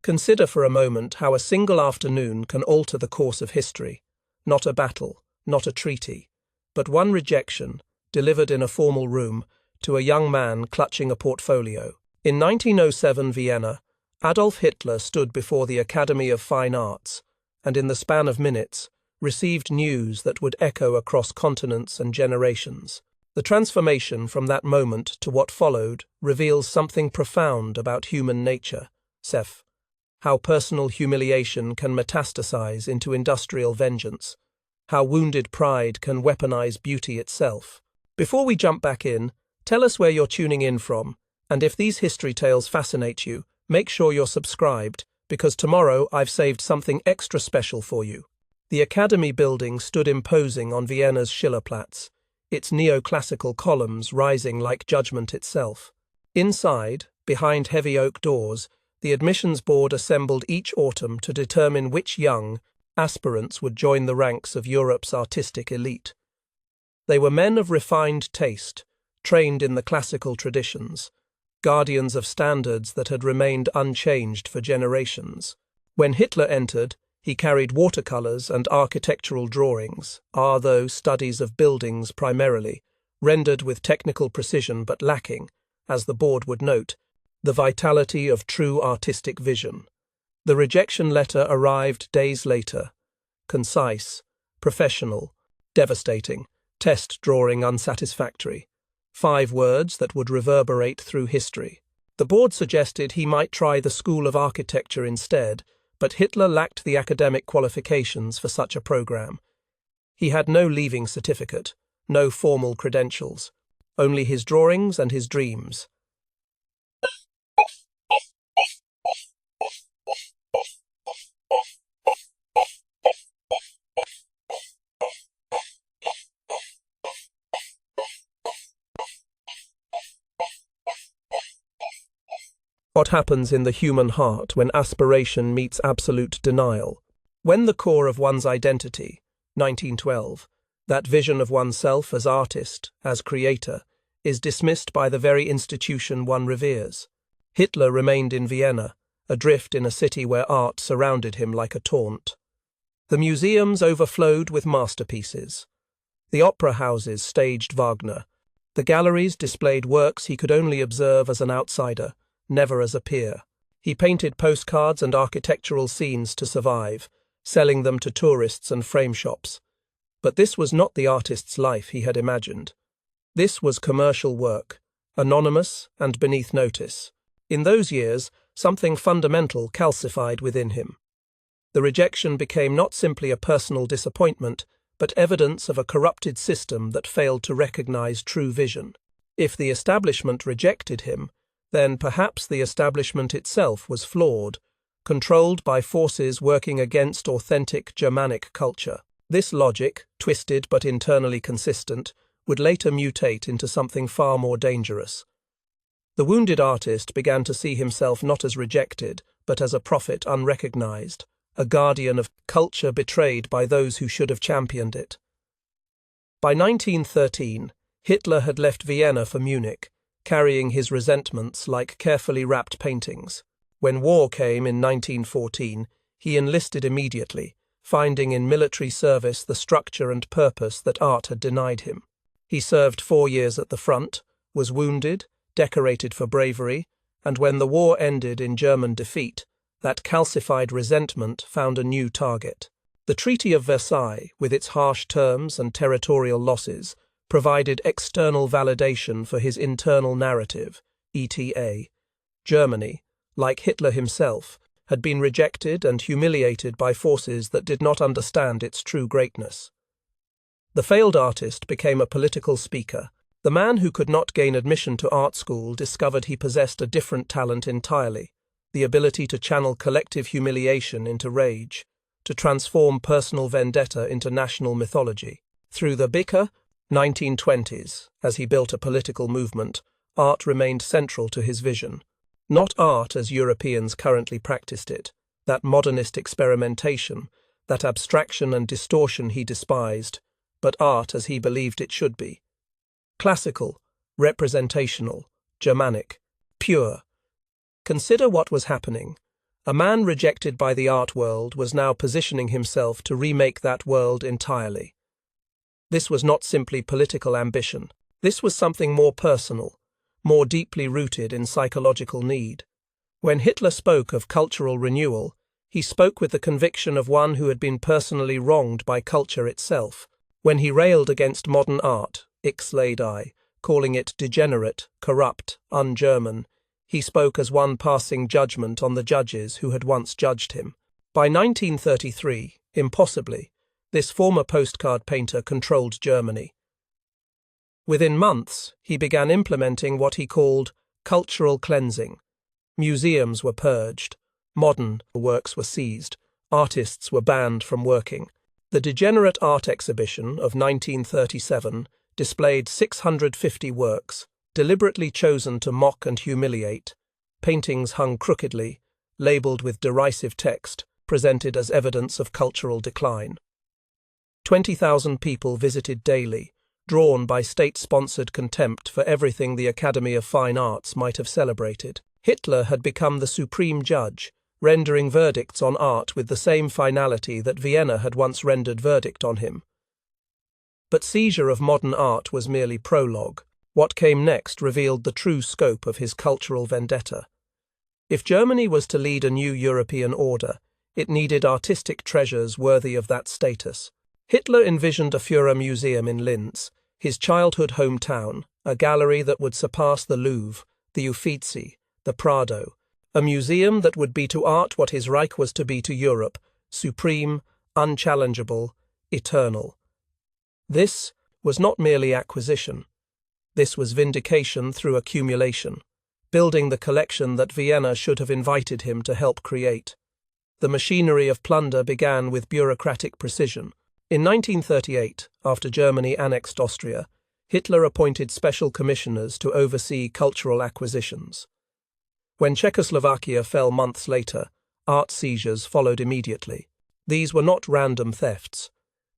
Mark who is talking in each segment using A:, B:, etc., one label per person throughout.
A: Consider for a moment how a single afternoon can alter the course of history. Not a battle, not a treaty, but one rejection, delivered in a formal room, to a young man clutching a portfolio. In 1907 Vienna, Adolf Hitler stood before the Academy of Fine Arts, and in the span of minutes, received news that would echo across continents and generations. The transformation from that moment to what followed reveals something profound about human nature. Sef. How personal humiliation can metastasize into industrial vengeance. How wounded pride can weaponize beauty itself. Before we jump back in, tell us where you're tuning in from, and if these history tales fascinate you, make sure you're subscribed, because tomorrow I've saved something extra special for you. The Academy building stood imposing on Vienna's Schillerplatz, its neoclassical columns rising like judgment itself. Inside, behind heavy oak doors, the admissions board assembled each autumn to determine which young aspirants would join the ranks of Europe's artistic elite. They were men of refined taste, trained in the classical traditions, guardians of standards that had remained unchanged for generations. When Hitler entered, he carried watercolors and architectural drawings, though studies of buildings primarily, rendered with technical precision but lacking, as the board would note, the vitality of true artistic vision. The rejection letter arrived days later. Concise, professional, devastating, test drawing unsatisfactory. 5 words that would reverberate through history. The board suggested he might try the School of Architecture instead, but Hitler lacked the academic qualifications for such a program. He had no leaving certificate, no formal credentials, only his drawings and his dreams. What happens in the human heart when aspiration meets absolute denial? When the core of one's identity, 1912, that vision of oneself as artist, as creator, is dismissed by the very institution one reveres. Hitler remained in Vienna, adrift in a city where art surrounded him like a taunt. The museums overflowed with masterpieces. The opera houses staged Wagner. The galleries displayed works he could only observe as an outsider, never as a peer. He painted postcards and architectural scenes to survive, selling them to tourists and frame shops. But this was not the artist's life he had imagined. This was commercial work, anonymous and beneath notice. In those years, something fundamental calcified within him. The rejection became not simply a personal disappointment, but evidence of a corrupted system that failed to recognize true vision. If the establishment rejected him, then perhaps the establishment itself was flawed, controlled by forces working against authentic Germanic culture. This logic, twisted but internally consistent, would later mutate into something far more dangerous. The wounded artist began to see himself not as rejected, but as a prophet unrecognized, a guardian of culture betrayed by those who should have championed it. By 1913, Hitler had left Vienna for Munich, carrying his resentments like carefully wrapped paintings. When war came in 1914, he enlisted immediately, finding in military service the structure and purpose that art had denied him. He served 4 years at the front, was wounded, decorated for bravery, and when the war ended in German defeat, that calcified resentment found a new target. The Treaty of Versailles, with its harsh terms and territorial losses, provided external validation for his internal narrative, ETA. Germany, like Hitler himself, had been rejected and humiliated by forces that did not understand its true greatness. The failed artist became a political speaker. The man who could not gain admission to art school discovered he possessed a different talent entirely, the ability to channel collective humiliation into rage, to transform personal vendetta into national mythology. Through the bicker 1920s, as he built a political movement, art remained central to his vision. Not art as Europeans currently practiced it, that modernist experimentation, that abstraction and distortion he despised, but art as he believed it should be. Classical, representational, Germanic, pure. Consider what was happening. A man rejected by the art world was now positioning himself to remake that world entirely. This was not simply political ambition. This was something more personal, more deeply rooted in psychological need. When Hitler spoke of cultural renewal, he spoke with the conviction of one who had been personally wronged by culture itself. When he railed against modern art, Ich laid I, calling it degenerate, corrupt, un-German, he spoke as one passing judgment on the judges who had once judged him. By 1933, impossibly, this former postcard painter controlled Germany. Within months, he began implementing what he called cultural cleansing. Museums were purged, modern works were seized, artists were banned from working. The Degenerate Art Exhibition of 1937 displayed 650 works, deliberately chosen to mock and humiliate, paintings hung crookedly, labelled with derisive text, presented as evidence of cultural decline. 20,000 people visited daily, drawn by state-sponsored contempt for everything the Academy of Fine Arts might have celebrated. Hitler had become the supreme judge, rendering verdicts on art with the same finality that Vienna had once rendered verdict on him. But seizure of modern art was merely prologue. What came next revealed the true scope of his cultural vendetta. If Germany was to lead a new European order, it needed artistic treasures worthy of that status. Hitler envisioned a Führer Museum in Linz, his childhood hometown, a gallery that would surpass the Louvre, the Uffizi, the Prado, a museum that would be to art what his Reich was to be to Europe, supreme, unchallengeable, eternal. This was not merely acquisition. This was vindication through accumulation, building the collection that Vienna should have invited him to help create. The machinery of plunder began with bureaucratic precision. In 1938, after Germany annexed Austria, Hitler appointed special commissioners to oversee cultural acquisitions. When Czechoslovakia fell months later, art seizures followed immediately. These were not random thefts.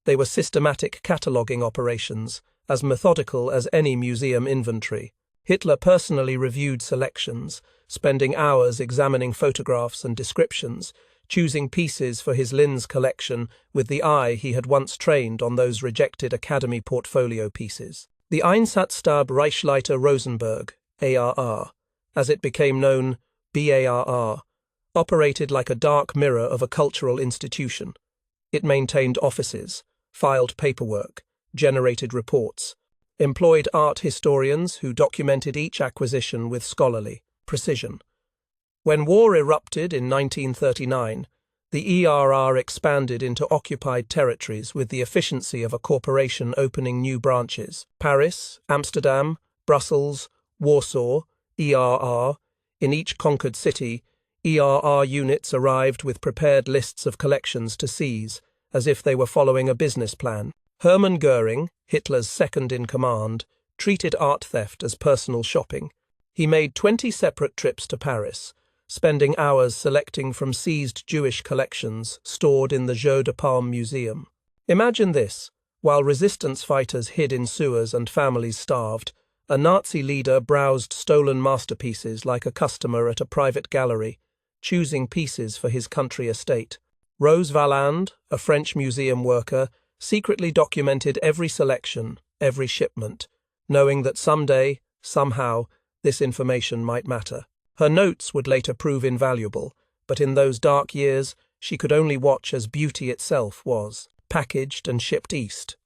A: They were systematic cataloguing operations, as methodical as any museum inventory. Hitler personally reviewed selections, spending hours examining photographs and descriptions, choosing pieces for his Linz collection with the eye he had once trained on those rejected Academy portfolio pieces. The Einsatzstab Reichsleiter Rosenberg, ARR, as it became known, BARR, operated like a dark mirror of a cultural institution. It maintained offices, filed paperwork, generated reports, employed art historians who documented each acquisition with scholarly precision. When war erupted in 1939, the ERR expanded into occupied territories with the efficiency of a corporation opening new branches. Paris, Amsterdam, Brussels, Warsaw, ERR. In each conquered city, ERR units arrived with prepared lists of collections to seize, as if they were following a business plan. Hermann Göring, Hitler's second-in-command, treated art theft as personal shopping. He made 20 separate trips to Paris, spending hours selecting from seized Jewish collections stored in the Jeu de Paume Museum. Imagine this: while resistance fighters hid in sewers and families starved, a Nazi leader browsed stolen masterpieces like a customer at a private gallery, choosing pieces for his country estate. Rose Valland, a French museum worker, secretly documented every selection, every shipment, knowing that someday, somehow, this information might matter. Her notes would later prove invaluable, but in those dark years, she could only watch as beauty itself was, packaged and shipped east.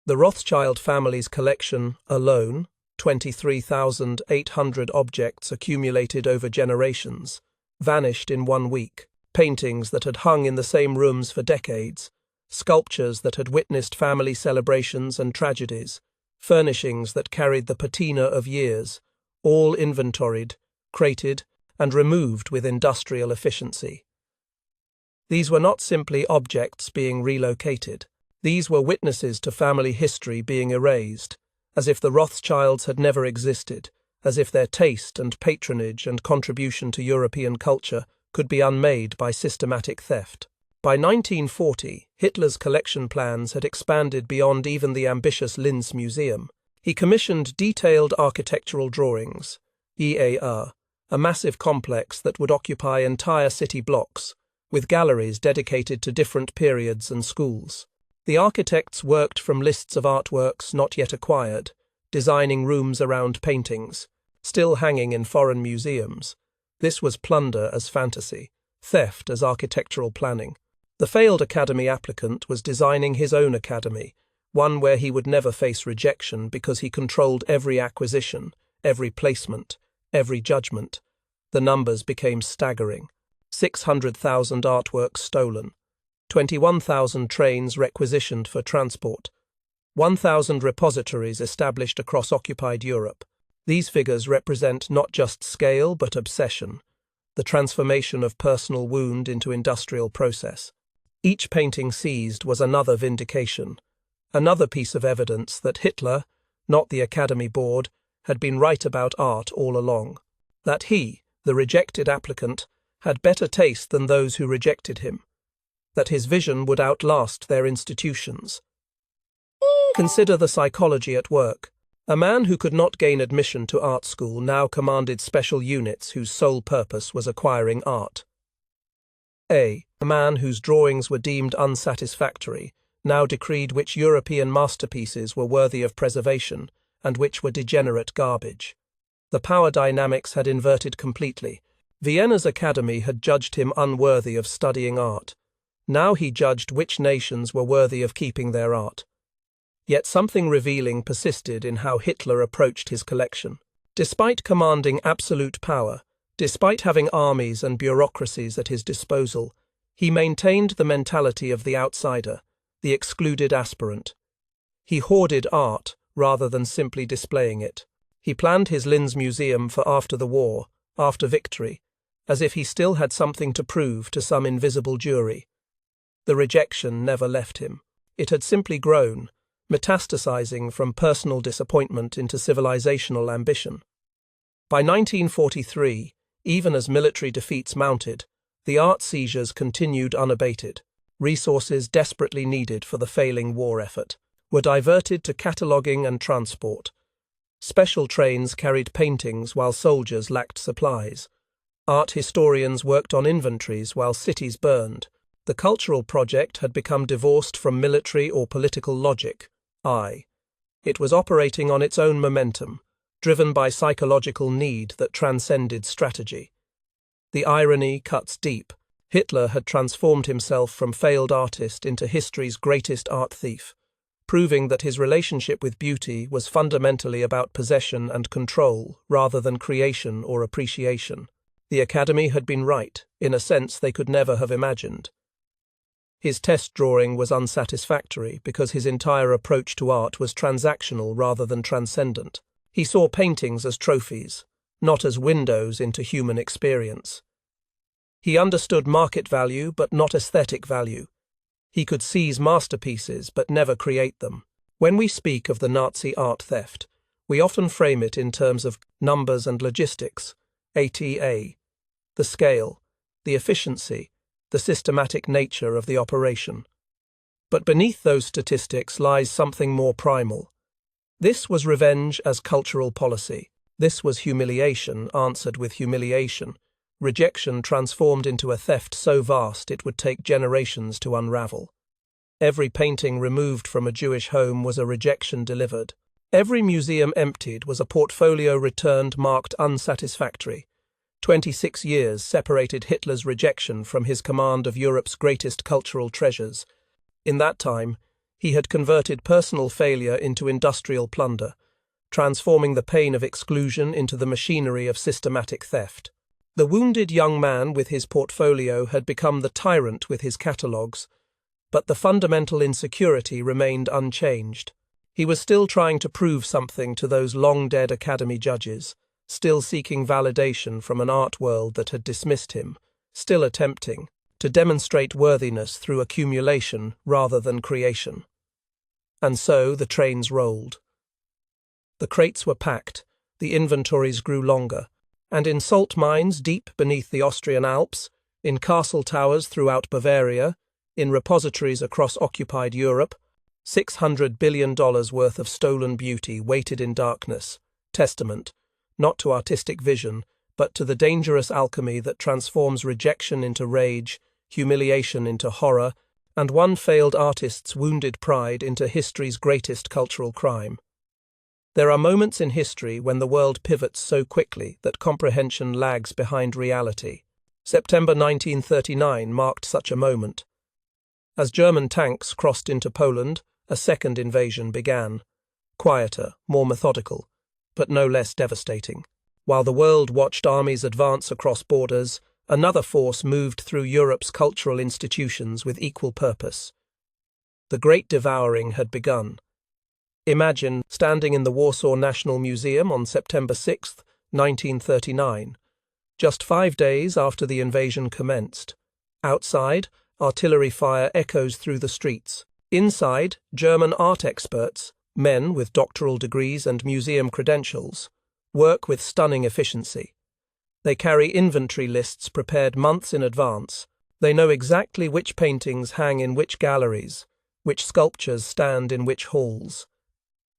A: The Rothschild family's collection alone, 23,800 objects accumulated over generations, vanished in 1 week. Paintings that had hung in the same rooms for decades, sculptures that had witnessed family celebrations and tragedies, furnishings that carried the patina of years, all inventoried, crated, and removed with industrial efficiency. These were not simply objects being relocated. These were witnesses to family history being erased, as if the Rothschilds had never existed, as if their taste and patronage and contribution to European culture could be unmade by systematic theft. By 1940, Hitler's collection plans had expanded beyond even the ambitious Linz Museum. He commissioned detailed architectural drawings, EAR, a massive complex that would occupy entire city blocks, with galleries dedicated to different periods and schools. The architects worked from lists of artworks not yet acquired, designing rooms around paintings, still hanging in foreign museums. This was plunder as fantasy, theft as architectural planning. The failed academy applicant was designing his own academy, one where he would never face rejection because he controlled every acquisition, every placement, every judgment. The numbers became staggering. 600,000 artworks stolen, 21,000 trains requisitioned for transport, 1,000 repositories established across occupied Europe. These figures represent not just scale but obsession, the transformation of personal wound into industrial process. Each painting seized was another vindication, another piece of evidence that Hitler, not the Academy Board, had been right about art all along. That he, the rejected applicant, had better taste than those who rejected him. That his vision would outlast their institutions. Consider the psychology at work. A man who could not gain admission to art school now commanded special units whose sole purpose was acquiring art. A man whose drawings were deemed unsatisfactory now decreed which European masterpieces were worthy of preservation and which were degenerate garbage. The power dynamics had inverted completely. Vienna's Academy had judged him unworthy of studying art. Now he judged which nations were worthy of keeping their art. Yet something revealing persisted in how Hitler approached his collection. Despite commanding absolute power, despite having armies and bureaucracies at his disposal, he maintained the mentality of the outsider, the excluded aspirant. He hoarded art rather than simply displaying it. He planned his Linz museum for after the war, after victory, as if he still had something to prove to some invisible jury. The rejection never left him. It had simply grown, metastasizing from personal disappointment into civilizational ambition. By 1943, even as military defeats mounted, the art seizures continued unabated. Resources desperately needed for the failing war effort were diverted to cataloguing and transport. Special trains carried paintings while soldiers lacked supplies. Art historians worked on inventories while cities burned. The cultural project had become divorced from military or political logic. It was operating on its own momentum, driven by psychological need that transcended strategy. The irony cuts deep. Hitler had transformed himself from failed artist into history's greatest art thief, proving that his relationship with beauty was fundamentally about possession and control rather than creation or appreciation. The Academy had been right, in a sense they could never have imagined. His test drawing was unsatisfactory because his entire approach to art was transactional rather than transcendent. He saw paintings as trophies, not as windows into human experience. He understood market value but not aesthetic value. He could seize masterpieces but never create them. When we speak of the Nazi art theft, we often frame it in terms of numbers and logistics, ATA, the scale, the efficiency, the systematic nature of the operation. But beneath those statistics lies something more primal. This was revenge as cultural policy. This was humiliation answered with humiliation, rejection transformed into a theft so vast it would take generations to unravel. Every painting removed from a Jewish home was a rejection delivered. Every museum emptied was a portfolio returned marked unsatisfactory. 26 years separated Hitler's rejection from his command of Europe's greatest cultural treasures. In that time, he had converted personal failure into industrial plunder, transforming the pain of exclusion into the machinery of systematic theft. The wounded young man with his portfolio had become the tyrant with his catalogues, but the fundamental insecurity remained unchanged. He was still trying to prove something to those long-dead Academy judges, still seeking validation from an art world that had dismissed him, still attempting to demonstrate worthiness through accumulation rather than creation. And so the trains rolled. The crates were packed, the inventories grew longer, and in salt mines deep beneath the Austrian Alps, in castle towers throughout Bavaria, in repositories across occupied Europe, $600 billion worth of stolen beauty waited in darkness, testament not to artistic vision, but to the dangerous alchemy that transforms rejection into rage, humiliation into horror, and one failed artist's wounded pride into history's greatest cultural crime. There are moments in history when the world pivots so quickly that comprehension lags behind reality. September 1939 marked such a moment. As German tanks crossed into Poland, a second invasion began. Quieter, more methodical, but no less devastating. While the world watched armies advance across borders, another force moved through Europe's cultural institutions with equal purpose. The Great Devouring had begun. Imagine standing in the Warsaw National Museum on September 6, 1939, just 5 days after the invasion commenced. Outside, artillery fire echoes through the streets. Inside, German art experts, men with doctoral degrees and museum credentials, work with stunning efficiency. They carry inventory lists prepared months in advance. They know exactly which paintings hang in which galleries, which sculptures stand in which halls.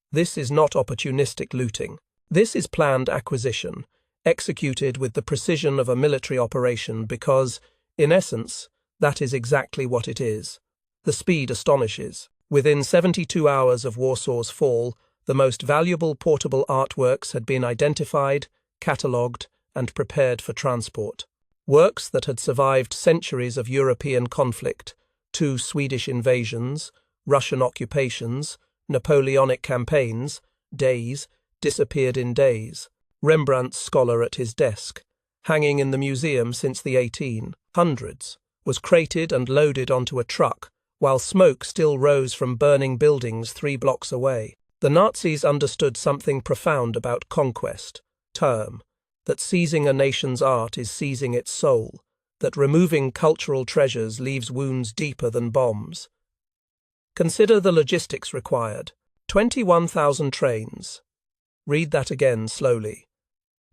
A: This is not opportunistic looting. This is planned acquisition, executed with the precision of a military operation because, in essence, that is exactly what it is. The speed astonishes. Within 72 hours of Warsaw's fall, the most valuable portable artworks had been identified, catalogued, and prepared for transport. Works that had survived centuries of European conflict, 2 Swedish invasions, Russian occupations, Napoleonic campaigns, days, disappeared in days. Rembrandt's scholar at his desk, hanging in the museum since the 1800s, was crated and loaded onto a truck, while smoke still rose from burning buildings 3 blocks away. The Nazis understood something profound about conquest, that seizing a nation's art is seizing its soul, that removing cultural treasures leaves wounds deeper than bombs. Consider the logistics required. 21,000 trains. Read that again slowly.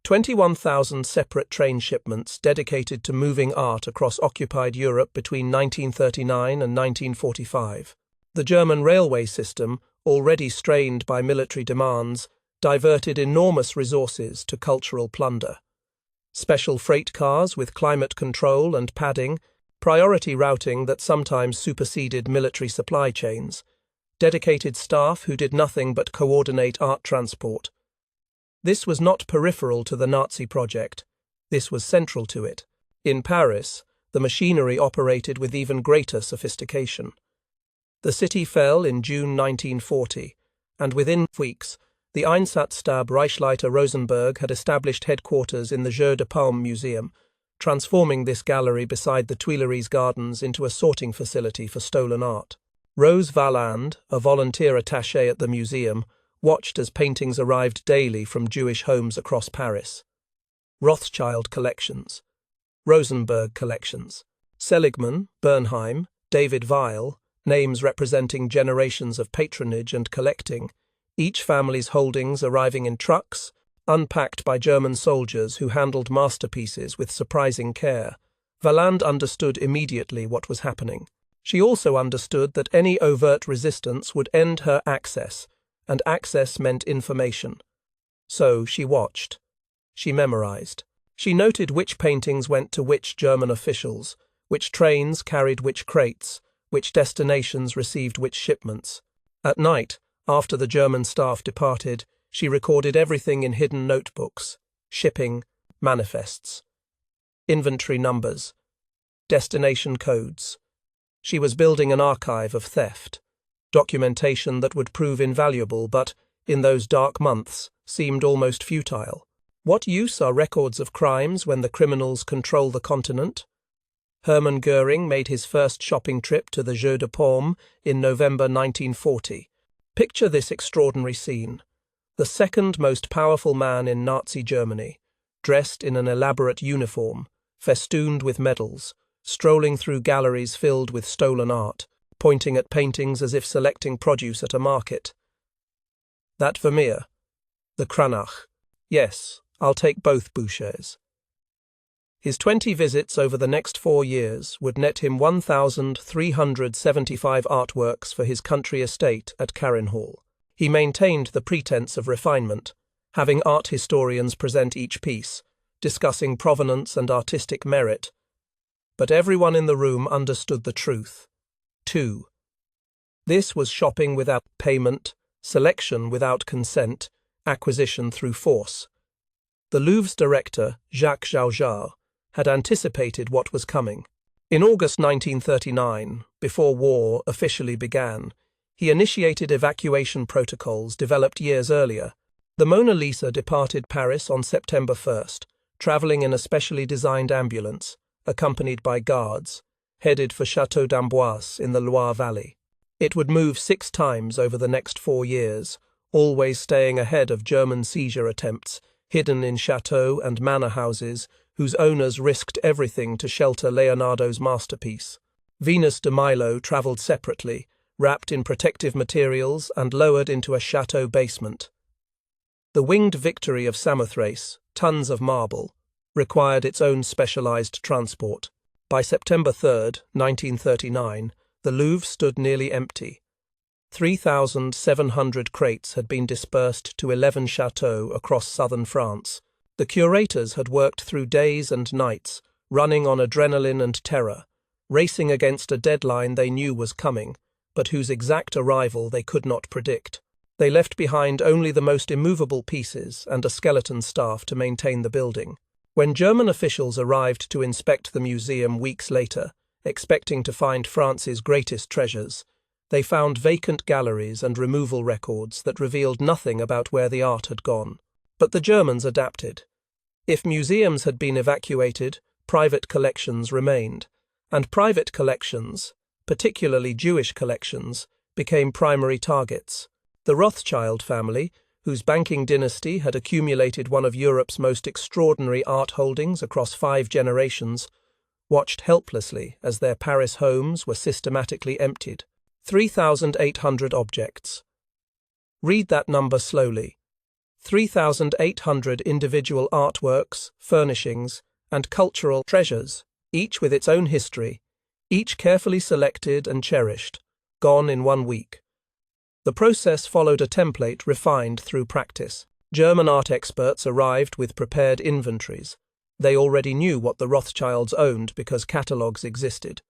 A: 21,000 separate train shipments dedicated to moving art across occupied Europe between 1939 and 1945. The German railway system, already strained by military demands, diverted enormous resources to cultural plunder. Special freight cars with climate control and padding, priority routing that sometimes superseded military supply chains, dedicated staff who did nothing but coordinate art transport. This was not peripheral to the Nazi project. This was central to it. In Paris, the machinery operated with even greater sophistication. The city fell in June 1940, and within weeks, the Einsatzstab Reichsleiter Rosenberg had established headquarters in the Jeu de Paume Museum, transforming this gallery beside the Tuileries Gardens into a sorting facility for stolen art. Rose Valland, a volunteer attaché at the museum, watched as paintings arrived daily from Jewish homes across Paris. Rothschild collections, Rosenberg collections, Seligman, Bernheim, David Weil, names representing generations of patronage and collecting, each family's holdings arriving in trucks, unpacked by German soldiers who handled masterpieces with surprising care. Valland understood immediately what was happening. She also understood that any overt resistance would end her access, and access meant information. So she watched. She memorized. She noted which paintings went to which German officials, which trains carried which crates, which destinations received which shipments. At night, after the German staff departed, she recorded everything in hidden notebooks, shipping, manifests, inventory numbers, destination codes. She was building an archive of theft, documentation that would prove invaluable but, in those dark months, seemed almost futile. What use are records of crimes when the criminals control the continent? Hermann Göring made his first shopping trip to the Jeu de Paume in November 1940. Picture this extraordinary scene. The second most powerful man in Nazi Germany, dressed in an elaborate uniform, festooned with medals, strolling through galleries filled with stolen art, pointing at paintings as if selecting produce at a market. That Vermeer, the Cranach. Yes, I'll take both Bouchers. His 20 visits over the next 4 years would net him 1,375 artworks for his country estate at Carinhall. He maintained the pretense of refinement, having art historians present each piece, discussing provenance and artistic merit. But everyone in the room understood the truth. 2. This was shopping without payment, selection without consent, acquisition through force. The Louvre's director, Jacques Jaujard, had anticipated what was coming. In August 1939, before war officially began, he initiated evacuation protocols developed years earlier. The Mona Lisa departed Paris on September 1st, travelling in a specially designed ambulance, accompanied by guards, headed for Château d'Amboise in the Loire Valley. It would move 6 times over the next 4 years, always staying ahead of German seizure attempts, hidden in chateaux and manor houses whose owners risked everything to shelter Leonardo's masterpiece. Venus de Milo travelled separately, wrapped in protective materials and lowered into a chateau basement. The winged Victory of Samothrace, tons of marble, required its own specialized transport. By September 3, 1939, the Louvre stood nearly empty. 3,700 crates had been dispersed to 11 chateaux across southern France. The curators had worked through days and nights, running on adrenaline and terror, racing against a deadline they knew was coming, but whose exact arrival they could not predict. They left behind only the most immovable pieces and a skeleton staff to maintain the building. When German officials arrived to inspect the museum weeks later, expecting to find France's greatest treasures, they found vacant galleries and removal records that revealed nothing about where the art had gone. But the Germans adapted. If museums had been evacuated, private collections remained, and private collections, particularly Jewish collections, became primary targets. The Rothschild family, whose banking dynasty had accumulated one of Europe's most extraordinary art holdings across 5 generations, watched helplessly as their Paris homes were systematically emptied. 3,800 objects. Read that number slowly. 3,800 individual artworks, furnishings, and cultural treasures, each with its own history, each carefully selected and cherished, gone in 1 week. The process followed a template refined through practice. German art experts arrived with prepared inventories. They already knew what the Rothschilds owned because catalogues existed,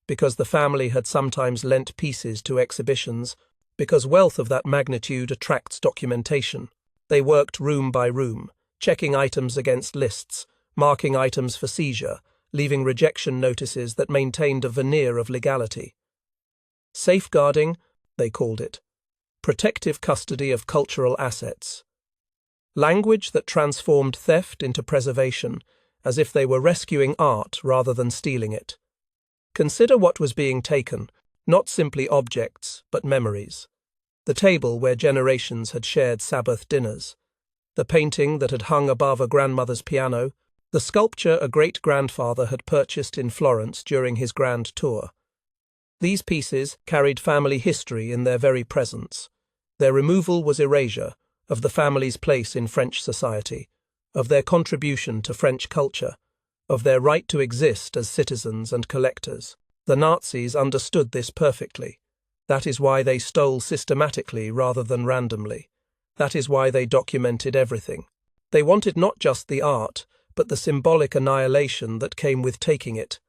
A: because the family had sometimes lent pieces to exhibitions, because wealth of that magnitude attracts documentation. They worked room by room, checking items against lists, marking items for seizure, leaving rejection notices that maintained a veneer of legality. Safeguarding, they called it. Protective custody of cultural assets. Language that transformed theft into preservation, as if they were rescuing art rather than stealing it. Consider what was being taken, not simply objects, but memories. The table where generations had shared Sabbath dinners. The painting that had hung above a grandmother's piano. The sculpture a great-grandfather had purchased in Florence during his grand tour. These pieces carried family history in their very presence. Their removal was erasure of the family's place in French society, of their contribution to French culture, of their right to exist as citizens and collectors. The Nazis understood this perfectly. That is why they stole systematically rather than randomly. That is why they documented everything. They wanted not just the art, but the symbolic annihilation that came with taking it.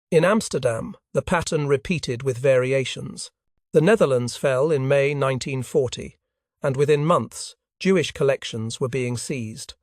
A: In Amsterdam, the pattern repeated with variations. The Netherlands fell in May 1940, and within months, Jewish collections were being seized.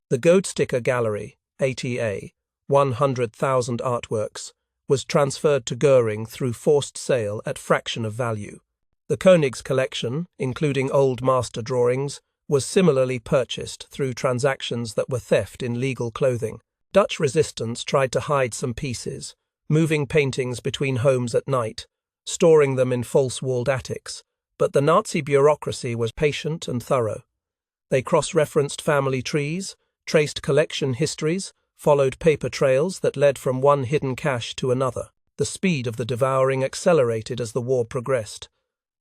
A: The Goldsticker Gallery, ATA, 100,000 artworks, was transferred to Goering through forced sale at fraction of value. The Koenigs collection, including old master drawings, was similarly purchased through transactions that were theft in legal clothing. Dutch resistance tried to hide some pieces, moving paintings between homes at night, storing them in false-walled attics, but the Nazi bureaucracy was patient and thorough. They cross-referenced family trees, traced collection histories, followed paper trails that led from one hidden cache to another. The speed of the devouring accelerated as the war progressed.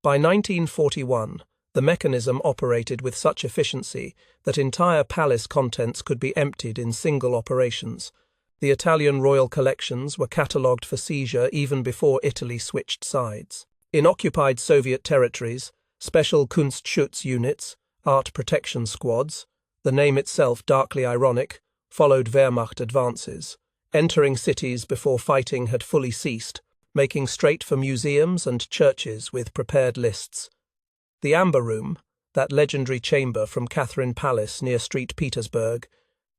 A: By 1941, the mechanism operated with such efficiency that entire palace contents could be emptied in single operations. The Italian royal collections were catalogued for seizure even before Italy switched sides. In occupied Soviet territories, special Kunstschutz units, art protection squads, the name itself darkly ironic, followed Wehrmacht advances, entering cities before fighting had fully ceased, making straight for museums and churches with prepared lists. The Amber Room, that legendary chamber from Catherine Palace near St. Petersburg,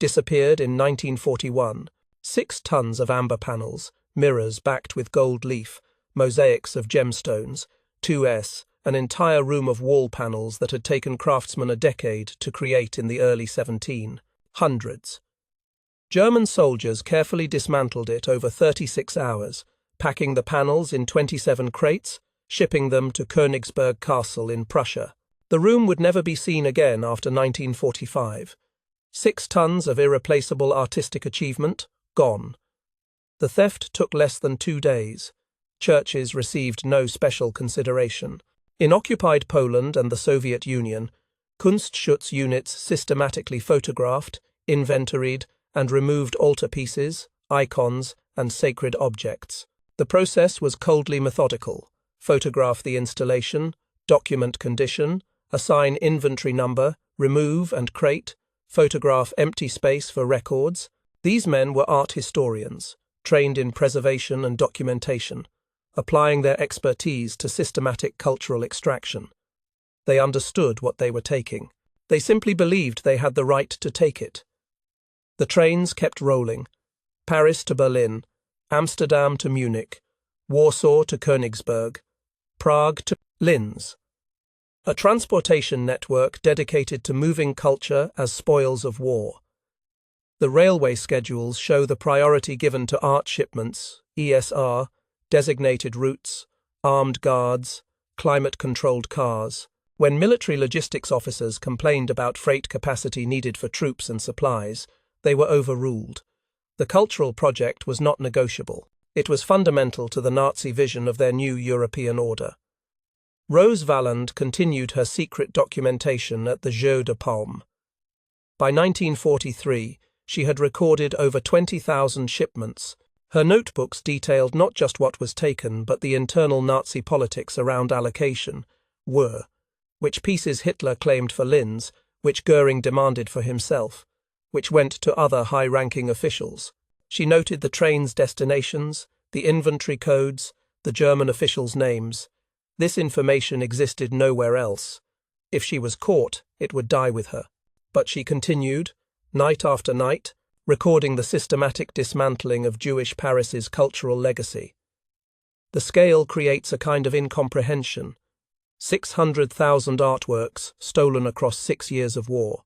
A: disappeared in 1941. 6 tons of amber panels, mirrors backed with gold leaf, mosaics of gemstones, 2s, an entire room of wall panels that had taken craftsmen a decade to create in the early 1700s. German soldiers carefully dismantled it over 36 hours, packing the panels in 27 crates, shipping them to Königsberg Castle in Prussia. The room would never be seen again after 1945. 6 tons of irreplaceable artistic achievement, gone. The theft took less than 2 days. Churches received no special consideration. In occupied Poland and the Soviet Union, Kunstschutz units systematically photographed, inventoried, and removed altarpieces, icons, and sacred objects. The process was coldly methodical. Photograph the installation, document condition, assign inventory number, remove and crate, photograph empty space for records. These men were art historians, trained in preservation and documentation, applying their expertise to systematic cultural extraction. They understood what they were taking. They simply believed they had the right to take it. The trains kept rolling. Paris to Berlin, Amsterdam to Munich, Warsaw to Königsberg, Prague to Linz. A transportation network dedicated to moving culture as spoils of war. The railway schedules show the priority given to art shipments, ESR, designated routes, armed guards, climate-controlled cars. When military logistics officers complained about freight capacity needed for troops and supplies, they were overruled. The cultural project was not negotiable. It was fundamental to the Nazi vision of their new European order. Rose Valland continued her secret documentation at the Jeu de Paume. By 1943, she had recorded over 20,000 shipments. Her notebooks detailed not just what was taken, but the internal Nazi politics around allocation, which pieces Hitler claimed for Linz, which Goering demanded for himself, which went to other high-ranking officials. She noted the trains' destinations, the inventory codes, the German officials' names. This information existed nowhere else. If she was caught, it would die with her. But she continued, night after night, recording the systematic dismantling of Jewish Paris's cultural legacy. The scale creates a kind of incomprehension. 600,000 artworks stolen across 6 years of war.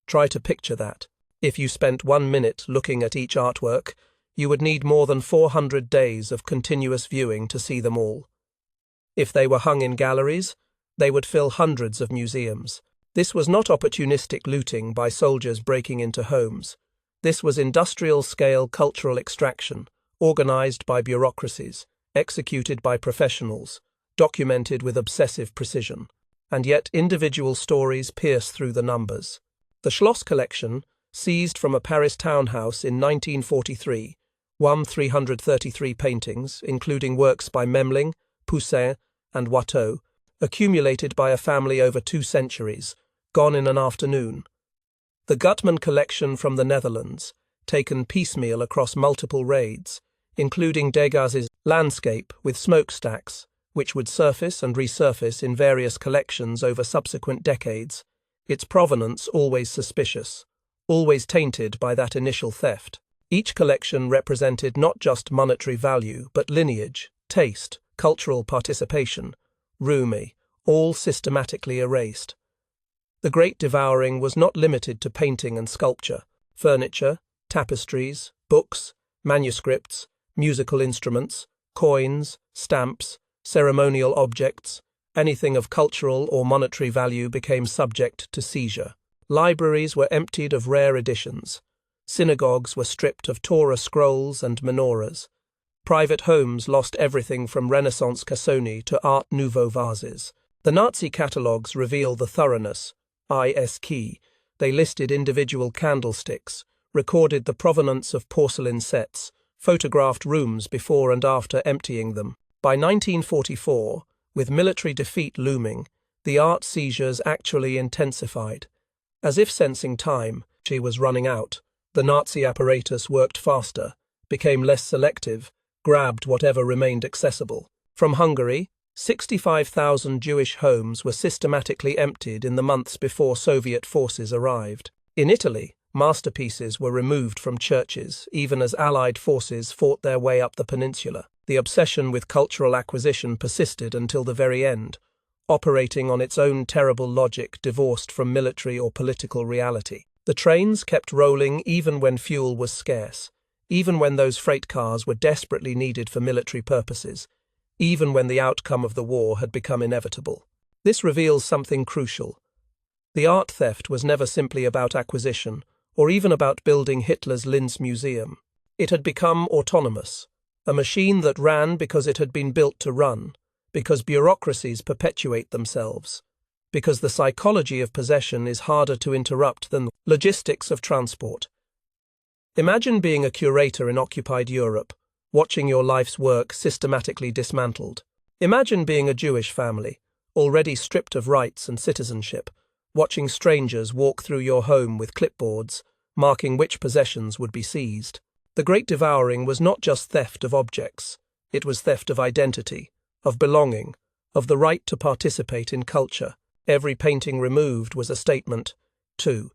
A: Try to picture that. If you spent 1 minute looking at each artwork, you would need more than 400 days of continuous viewing to see them all. If they were hung in galleries, they would fill hundreds of museums. This was not opportunistic looting by soldiers breaking into homes. This was industrial-scale cultural extraction, organized by bureaucracies, executed by professionals, documented with obsessive precision. And yet individual stories pierce through the numbers. The Schloss collection, seized from a Paris townhouse in 1943, won 333 paintings, including works by Memling, Poussin, and Watteau, accumulated by a family over 2 centuries, gone in an afternoon. The Gutmann collection from the Netherlands, taken piecemeal across multiple raids, including Degas's landscape with smokestacks, which would surface and resurface in various collections over subsequent decades, its provenance always suspicious, always tainted by that initial theft. Each collection represented not just monetary value, but lineage, taste, cultural participation, Rumi, all systematically erased. The Great Devouring was not limited to painting and sculpture. Furniture, tapestries, books, manuscripts, musical instruments, coins, stamps, ceremonial objects, anything of cultural or monetary value became subject to seizure. Libraries were emptied of rare editions. Synagogues were stripped of Torah scrolls and menorahs. Private homes lost everything from Renaissance cassoni to Art Nouveau vases. The Nazi catalogues reveal the thoroughness. Key. They listed individual candlesticks, recorded the provenance of porcelain sets, photographed rooms before and after emptying them. By 1944, with military defeat looming, the art seizures actually intensified. As if sensing time, she was running out. The Nazi apparatus worked faster, became less selective, grabbed whatever remained accessible. From Hungary, 65,000 Jewish homes were systematically emptied in the months before Soviet forces arrived. In Italy, masterpieces were removed from churches, even as Allied forces fought their way up the peninsula. The obsession with cultural acquisition persisted until the very end, operating on its own terrible logic divorced from military or political reality. The trains kept rolling even when fuel was scarce, even when those freight cars were desperately needed for military purposes, even when the outcome of the war had become inevitable. This reveals something crucial. The art theft was never simply about acquisition, or even about building Hitler's Linz Museum. It had become autonomous, a machine that ran because it had been built to run, because bureaucracies perpetuate themselves, because the psychology of possession is harder to interrupt than the logistics of transport. Imagine being a curator in occupied Europe, watching your life's work systematically dismantled. Imagine being a Jewish family, already stripped of rights and citizenship, watching strangers walk through your home with clipboards, marking which possessions would be seized. The Great Devouring was not just theft of objects, it was theft of identity, of belonging, of the right to participate in culture. Every painting removed was a statement. 2.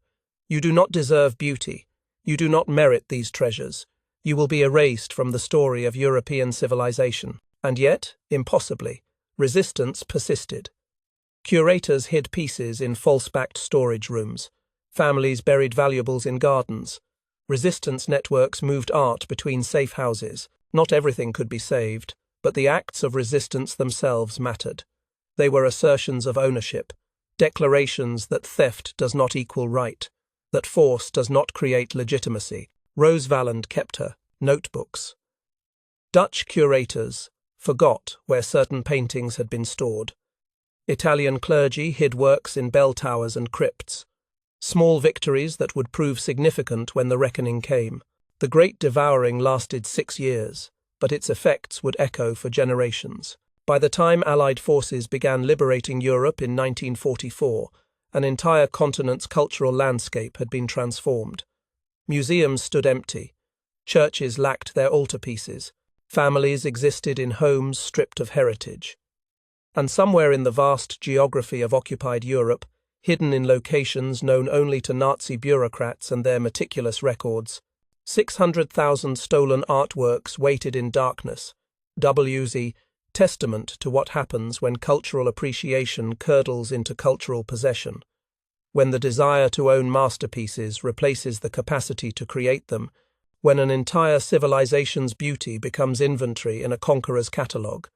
A: You do not deserve beauty. You do not merit these treasures. You will be erased from the story of European civilization. And yet, impossibly, resistance persisted. Curators hid pieces in false-backed storage rooms. Families buried valuables in gardens. Resistance networks moved art between safe houses. Not everything could be saved, but the acts of resistance themselves mattered. They were assertions of ownership, declarations that theft does not equal right, that force does not create legitimacy. Rose Valland kept her notebooks. Dutch curators forgot where certain paintings had been stored. Italian clergy hid works in bell towers and crypts. Small victories that would prove significant when the reckoning came. The Great Devouring lasted 6 years, but its effects would echo for generations. By the time Allied forces began liberating Europe in 1944, an entire continent's cultural landscape had been transformed. Museums stood empty. Churches lacked their altarpieces. Families existed in homes stripped of heritage. And somewhere in the vast geography of occupied Europe, hidden in locations known only to Nazi bureaucrats and their meticulous records, 600,000 stolen artworks waited in darkness. WZ, testament to what happens when cultural appreciation curdles into cultural possession. When the desire to own masterpieces replaces the capacity to create them, when an entire civilization's beauty becomes inventory in a conqueror's catalogue.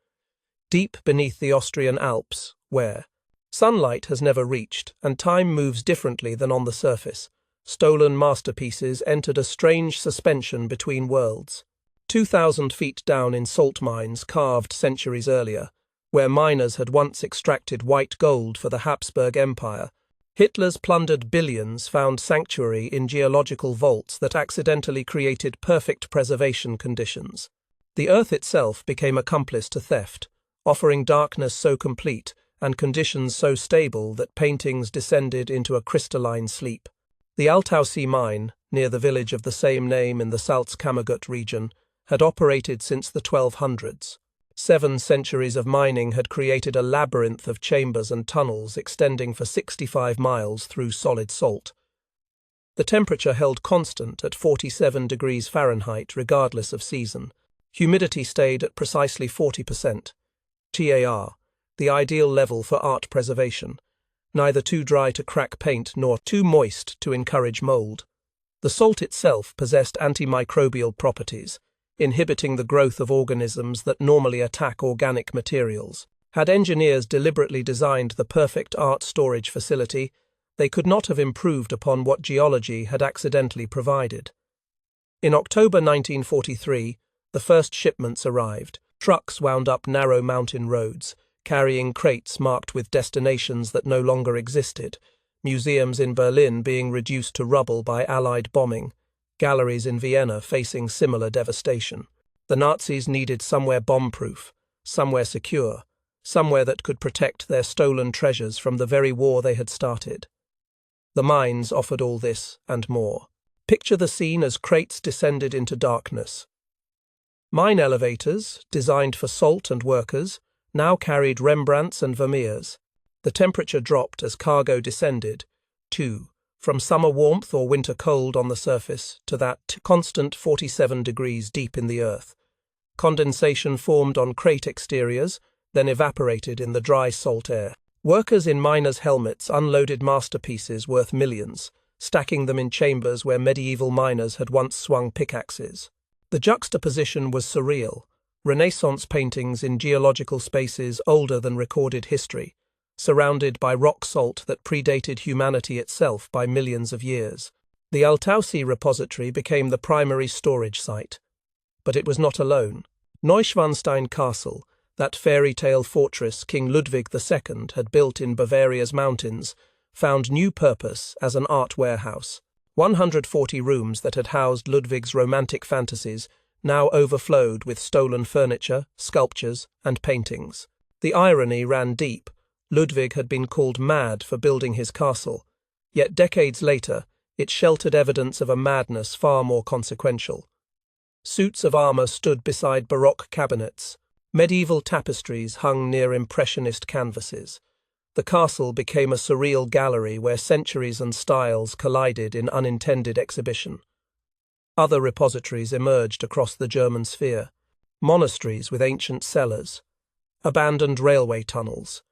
A: Deep beneath the Austrian Alps, where sunlight has never reached and time moves differently than on the surface, stolen masterpieces entered a strange suspension between worlds. 2,000 feet down in salt mines carved centuries earlier, where miners had once extracted white gold for the Habsburg Empire, Hitler's plundered billions found sanctuary in geological vaults that accidentally created perfect preservation conditions. The earth itself became accomplice to theft, offering darkness so complete and conditions so stable that paintings descended into a crystalline sleep. The Altaussee mine, near the village of the same name in the Salzkammergut region, had operated since the 1200s. 7 centuries of mining had created a labyrinth of chambers and tunnels extending for 65 miles through solid salt. The temperature held constant at 47 degrees Fahrenheit regardless of season. Humidity stayed at precisely 40%. TAR, the ideal level for art preservation, neither too dry to crack paint nor too moist to encourage mold. The salt itself possessed antimicrobial properties, inhibiting the growth of organisms that normally attack organic materials. Had engineers deliberately designed the perfect art storage facility, they could not have improved upon what geology had accidentally provided. In October 1943, the first shipments arrived. Trucks wound up narrow mountain roads, carrying crates marked with destinations that no longer existed, museums in Berlin being reduced to rubble by Allied bombing, galleries in Vienna facing similar devastation. The Nazis needed somewhere bomb-proof, somewhere secure, somewhere that could protect their stolen treasures from the very war they had started. The mines offered all this and more. Picture the scene as crates descended into darkness. Mine elevators, designed for salt and workers, now carried Rembrandts and Vermeers. The temperature dropped as cargo descended, too, from summer warmth or winter cold on the surface to that constant 47 degrees deep in the earth. Condensation formed on crate exteriors, then evaporated in the dry salt air. Workers in miners' helmets unloaded masterpieces worth millions, stacking them in chambers where medieval miners had once swung pickaxes. The juxtaposition was surreal. Renaissance paintings in geological spaces older than recorded history, surrounded by rock salt that predated humanity itself by millions of years. The Altaussee repository became the primary storage site. But it was not alone. Neuschwanstein Castle, that fairy tale fortress King Ludwig II had built in Bavaria's mountains, found new purpose as an art warehouse. 140 rooms that had housed Ludwig's romantic fantasies now overflowed with stolen furniture, sculptures, and paintings. The irony ran deep. Ludwig had been called mad for building his castle, yet decades later it sheltered evidence of a madness far more consequential. Suits of armor stood beside Baroque cabinets. Medieval tapestries hung near Impressionist canvases. The castle became a surreal gallery where centuries and styles collided in unintended exhibition. Other repositories emerged across the German sphere. Monasteries with ancient cellars, abandoned railway tunnels,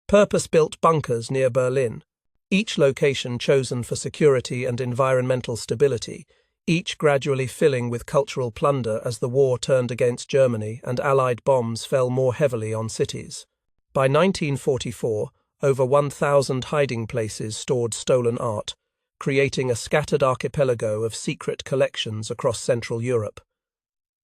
A: purpose-built bunkers near Berlin, each location chosen for security and environmental stability, each gradually filling with cultural plunder as the war turned against Germany and Allied bombs fell more heavily on cities. By 1944, over 1,000 hiding places stored stolen art, creating a scattered archipelago of secret collections across Central Europe.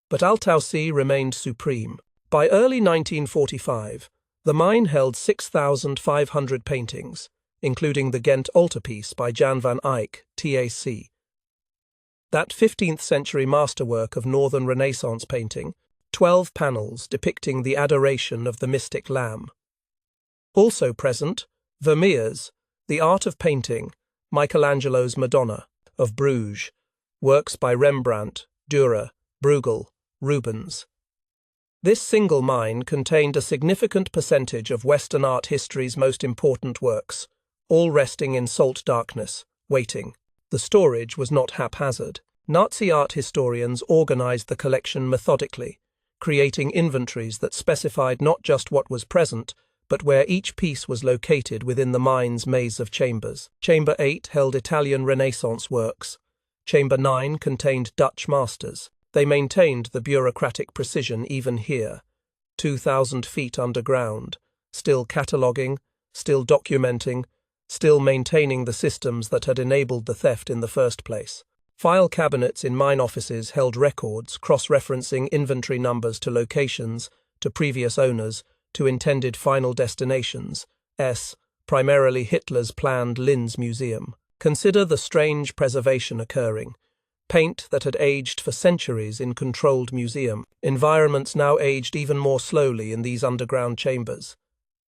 A: But Altaussee remained supreme. By early 1945, the mine held 6,500 paintings, including the Ghent altarpiece by Jan van Eyck, TAC. That 15th-century masterwork of Northern Renaissance painting, 12 panels depicting the adoration of the mystic Lamb. Also present, Vermeers, The Art of Painting, Michelangelo's Madonna, of Bruges, works by Rembrandt, Dürer, Bruegel, Rubens. This single mine contained a significant percentage of Western art history's most important works, all resting in salt darkness, waiting. The storage was not haphazard. Nazi art historians organized the collection methodically, creating inventories that specified not just what was present, but where each piece was located within the mine's maze of chambers. Chamber 8 held Italian Renaissance works. Chamber 9 contained Dutch masters. They maintained the bureaucratic precision even here, 2,000 feet underground, still cataloguing, still documenting, still maintaining the systems that had enabled the theft in the first place. File cabinets in mine offices held records, cross-referencing inventory numbers to locations, to previous owners, to intended final destinations, primarily Hitler's planned Linz Museum. Consider the strange preservation occurring. Paint that had aged for centuries in controlled museum. Environments now aged even more slowly in these underground chambers.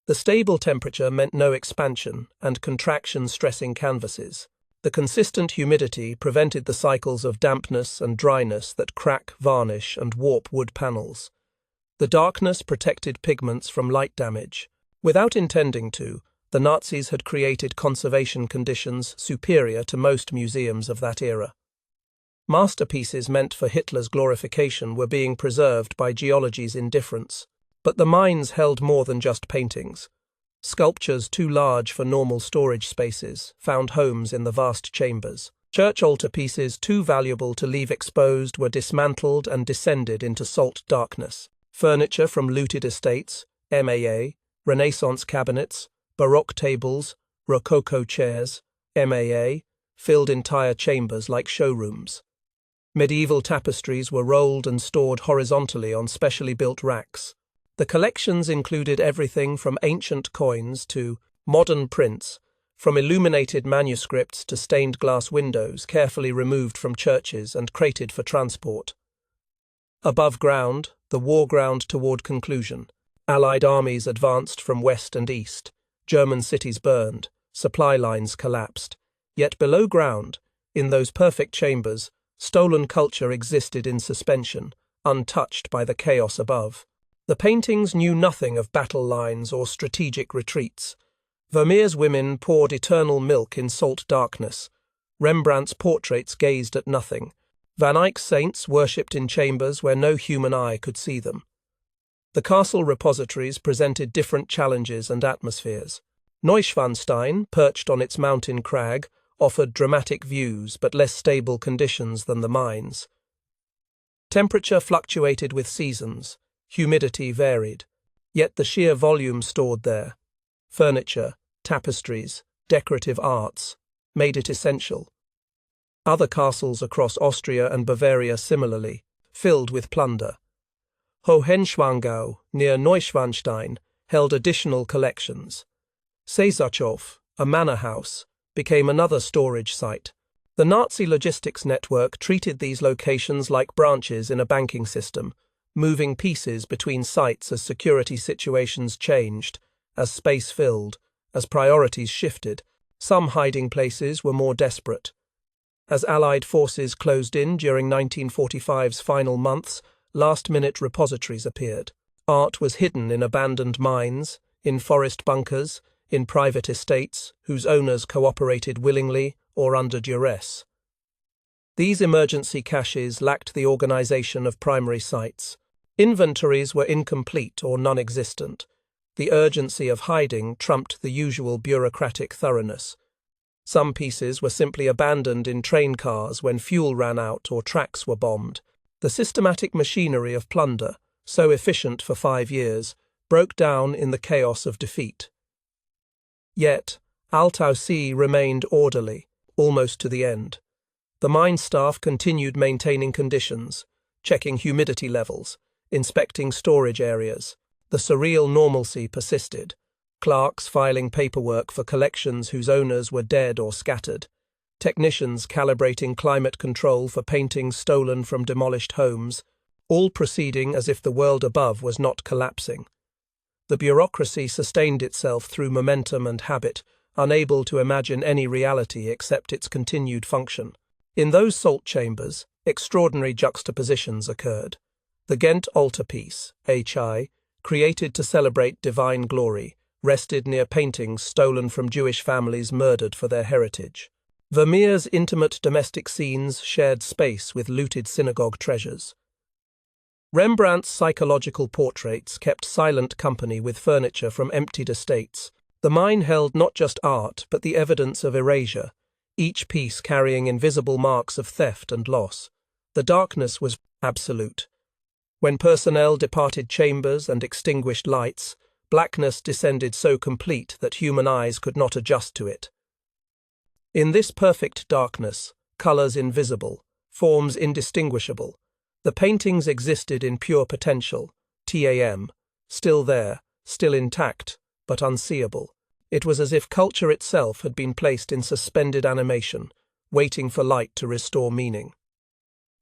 A: The stable temperature meant no expansion and contraction stressing canvases. The consistent humidity prevented the cycles of dampness and dryness that crack, varnish, and warp wood panels. The darkness protected pigments from light damage. Without intending to, the Nazis had created conservation conditions superior to most museums of that era. Masterpieces meant for Hitler's glorification were being preserved by geology's indifference. But the mines held more than just paintings. Sculptures too large for normal storage spaces found homes in the vast chambers. Church altarpieces too valuable to leave exposed were dismantled and descended into salt darkness. Furniture from looted estates, MAA, Renaissance cabinets, Baroque tables, Rococo chairs, MAA, filled entire chambers like showrooms. Medieval tapestries were rolled and stored horizontally on specially built racks. The collections included everything from ancient coins to modern prints, from illuminated manuscripts to stained glass windows carefully removed from churches and crated for transport. Above ground, the war ground toward conclusion. Allied armies advanced from west and east. German cities burned. Supply lines collapsed. Yet below ground, In those perfect chambers, stolen culture existed in suspension, untouched by the chaos above. The paintings knew nothing of battle lines or strategic retreats. Vermeer's women poured eternal milk in salt darkness. Rembrandt's portraits gazed at nothing. Van Eyck's saints worshipped in chambers where no human eye could see them. The castle repositories presented different challenges and atmospheres. Neuschwanstein, perched on its mountain crag, offered dramatic views but less stable conditions than the mines. Temperature fluctuated with seasons, humidity varied, yet the sheer volume stored there. Furniture, tapestries, decorative arts made it essential. Other castles across Austria and Bavaria similarly, filled with plunder. Hohenschwangau, near Neuschwanstein, held additional collections. Cäsarhof, a manor house, became another storage site. The Nazi logistics network treated these locations like branches in a banking system, moving pieces between sites as security situations changed, as space filled, as priorities shifted. Some hiding places were more desperate. As Allied forces closed in during 1945's final months, last-minute repositories appeared. Art was hidden in abandoned mines, in forest bunkers, in private estates whose owners cooperated willingly or under duress. These emergency caches lacked the organization of primary sites. Inventories were incomplete or non-existent. The urgency of hiding trumped the usual bureaucratic thoroughness. Some pieces were simply abandoned in train cars when fuel ran out or tracks were bombed. The systematic machinery of plunder, so efficient for 5 years, broke down in the chaos of defeat. Yet, Altau See remained orderly, almost to the end. The mine staff continued maintaining conditions, checking humidity levels, inspecting storage areas. The surreal normalcy persisted, clerks filing paperwork for collections whose owners were dead or scattered, technicians calibrating climate control for paintings stolen from demolished homes, all proceeding as if the world above was not collapsing. The bureaucracy sustained itself through momentum and habit, unable to imagine any reality except its continued function. In those salt chambers, extraordinary juxtapositions occurred. The Ghent altarpiece, HI, created to celebrate divine glory, rested near paintings stolen from Jewish families murdered for their heritage. Vermeer's intimate domestic scenes shared space with looted synagogue treasures. Rembrandt's psychological portraits kept silent company with furniture from emptied estates. The mine held not just art, but the evidence of erasure, each piece carrying invisible marks of theft and loss. The darkness was absolute. When personnel departed chambers and extinguished lights, blackness descended so complete that human eyes could not adjust to it. In this perfect darkness, colors invisible, forms indistinguishable, the paintings existed in pure potential, TAM, still there, still intact, but unseeable. It was as if culture itself had been placed in suspended animation, waiting for light to restore meaning.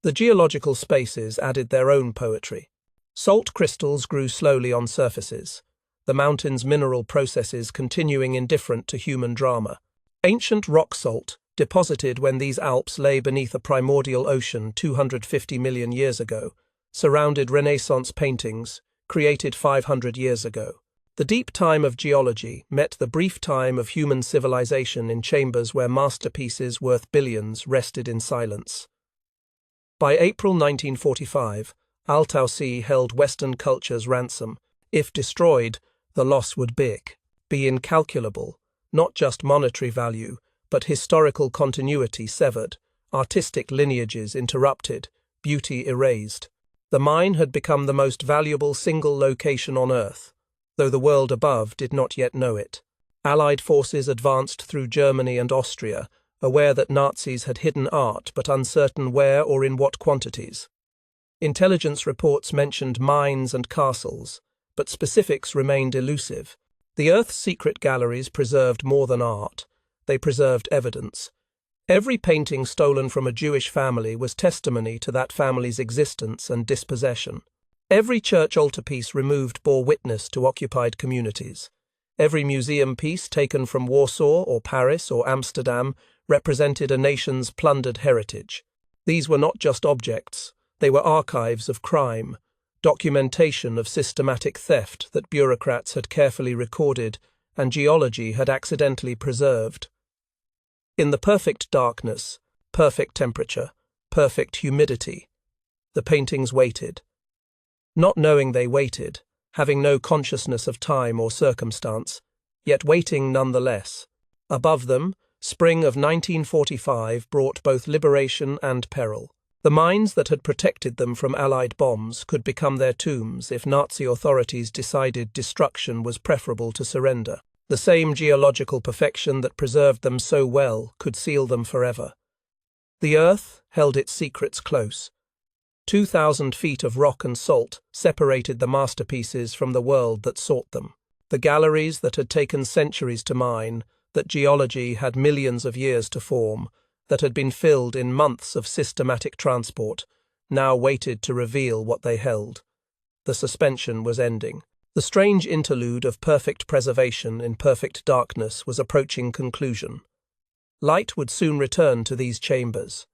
A: The geological spaces added their own poetry. Salt crystals grew slowly on surfaces, the mountain's mineral processes continuing indifferent to human drama. Ancient rock salt, deposited when these Alps lay beneath a primordial ocean 250 million years ago, surrounded Renaissance paintings, created 500 years ago. The deep time of geology met the brief time of human civilization in chambers where masterpieces worth billions rested in silence. By April 1945, Altau See held Western culture's ransom. If destroyed, the loss would be incalculable, not just monetary value, but historical continuity severed, artistic lineages interrupted, beauty erased. The mine had become the most valuable single location on Earth, though the world above did not yet know it. Allied forces advanced through Germany and Austria, aware that Nazis had hidden art but uncertain where or in what quantities. Intelligence reports mentioned mines and castles, but specifics remained elusive. The Earth's secret galleries preserved more than art. They preserved evidence. Every painting stolen from a Jewish family was testimony to that family's existence and dispossession. Every church altarpiece removed bore witness to occupied communities. Every museum piece taken from Warsaw or Paris or Amsterdam represented a nation's plundered heritage. These were not just objects, they were archives of crime, documentation of systematic theft that bureaucrats had carefully recorded and geology had accidentally preserved. In the perfect darkness, perfect temperature, perfect humidity, the paintings waited. Not knowing they waited, having no consciousness of time or circumstance, yet waiting nonetheless. Above them, spring of 1945 brought both liberation and peril. The mines that had protected them from Allied bombs could become their tombs if Nazi authorities decided destruction was preferable to surrender. The same geological perfection that preserved them so well could seal them forever. The earth held its secrets close. 2,000 feet of rock and salt separated the masterpieces from the world that sought them. The galleries that had taken centuries to mine, that geology had millions of years to form, that had been filled in months of systematic transport, now waited to reveal what they held. The suspension was ending. The strange interlude of perfect preservation in perfect darkness was approaching conclusion. Light would soon return to these chambers.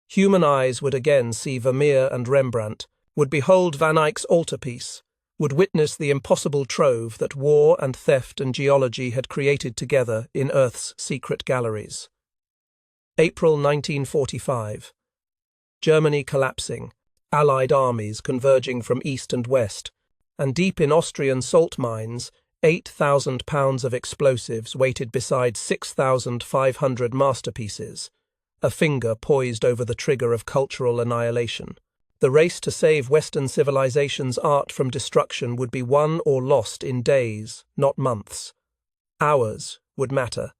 A: Human eyes would again see Vermeer and Rembrandt, would behold Van Eyck's altarpiece, would witness the impossible trove that war and theft and geology had created together in Earth's secret galleries. April 1945. Germany collapsing, Allied armies converging from east and west, and deep in Austrian salt mines, 8,000 pounds of explosives waited beside 6,500 masterpieces, a finger poised over the trigger of cultural annihilation. The race to save Western civilization's art from destruction would be won or lost in days, not months. Hours would matter,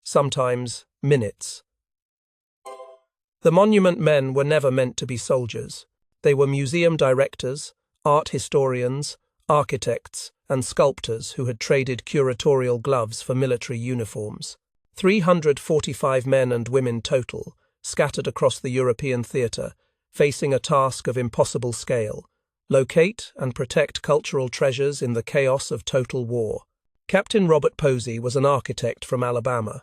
A: sometimes minutes. The monument men were never meant to be soldiers. They were museum directors, art historians, architects, and sculptors who had traded curatorial gloves for military uniforms. 345 men and women total, scattered across the European theatre, facing a task of impossible scale: locate and protect cultural treasures in the chaos of total war. Captain Robert Posey was an architect from Alabama.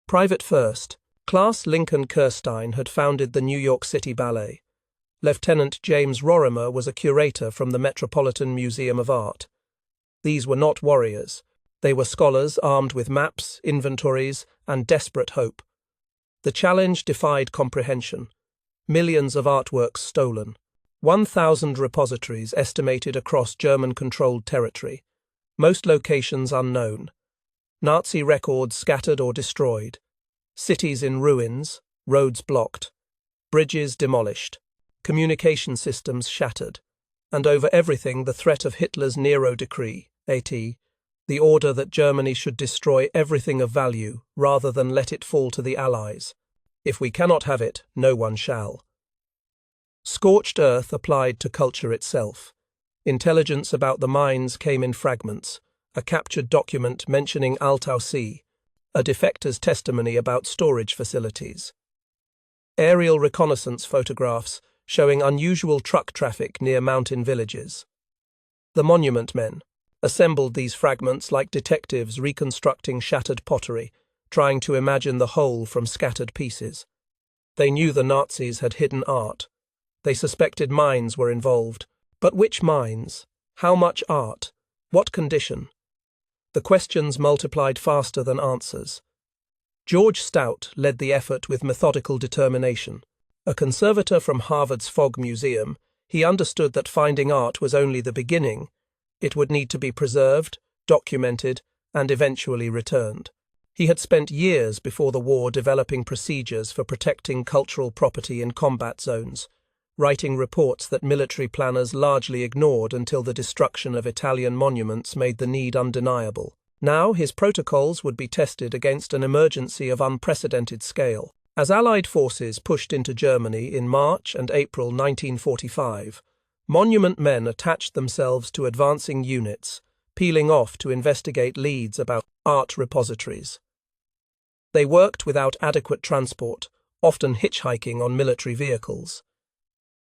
A: Private first, Class Lincoln Kirstein had founded the New York City Ballet. Lieutenant James Rorimer was a curator from the Metropolitan Museum of Art. These were not warriors. They were scholars armed with maps, inventories, and desperate hope. The challenge defied comprehension. Millions of artworks stolen. 1,000 repositories estimated across German-controlled territory. Most locations unknown. Nazi records scattered or destroyed. Cities in ruins, roads blocked. Bridges demolished. Communication systems shattered. And over everything the threat of Hitler's Nero Decree, AT, the order that Germany should destroy everything of value rather than let it fall to the Allies. If we cannot have it, no one shall. Scorched earth applied to culture itself. Intelligence about the mines came in fragments, a captured document mentioning Altaussee, a defector's testimony about storage facilities. Aerial reconnaissance photographs showing unusual truck traffic near mountain villages. The monument men assembled these fragments like detectives reconstructing shattered pottery, trying to imagine the whole from scattered pieces. They knew the Nazis had hidden art. They suspected mines were involved. But which mines? How much art? What condition? The questions multiplied faster than answers. George Stout led the effort with methodical determination. A conservator from Harvard's Fogg Museum, he understood that finding art was only the beginning. It would need to be preserved, documented, and eventually returned. He had spent years before the war developing procedures for protecting cultural property in combat zones, writing reports that military planners largely ignored until the destruction of Italian monuments made the need undeniable. Now his protocols would be tested against an emergency of unprecedented scale. As Allied forces pushed into Germany in March and April 1945, monument men attached themselves to advancing units, peeling off to investigate leads about art repositories. They worked without adequate transport, often hitchhiking on military vehicles.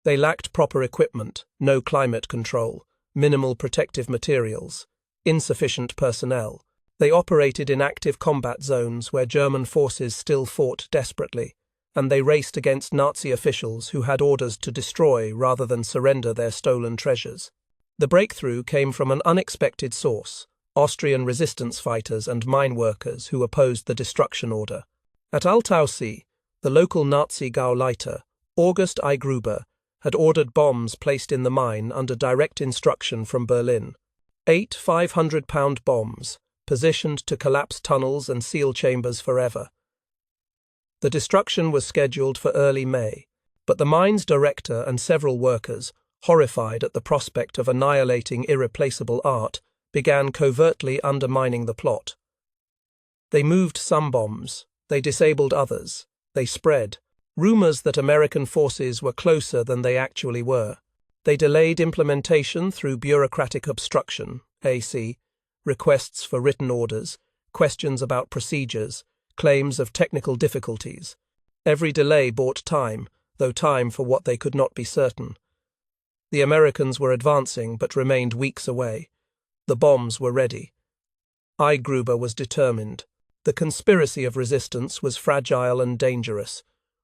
A: They lacked proper equipment, no climate control, minimal protective materials, insufficient personnel, They operated in active combat zones where German forces still fought desperately, and they raced against Nazi officials who had orders to destroy rather than surrender their stolen treasures. The breakthrough came from an unexpected source: Austrian resistance fighters and mine workers who opposed the destruction order. At Altaussee, the local Nazi Gauleiter, August I. Gruber, had ordered bombs placed in the mine under direct instruction from Berlin. 8 500-pound bombs, positioned to collapse tunnels and seal chambers forever. The destruction was scheduled for early May, but the mine's director and several workers, horrified at the prospect of annihilating irreplaceable art, began covertly undermining the plot. They moved some bombs, they disabled others, they spread rumors that American forces were closer than they actually were. They delayed implementation through bureaucratic obstruction, AC, requests for written orders, questions about procedures, claims of technical difficulties. Every delay bought time, though time for what they could not be certain. The Americans were advancing but remained weeks away. The bombs were ready. I. Gruber was determined. The conspiracy of resistance was fragile and dangerous.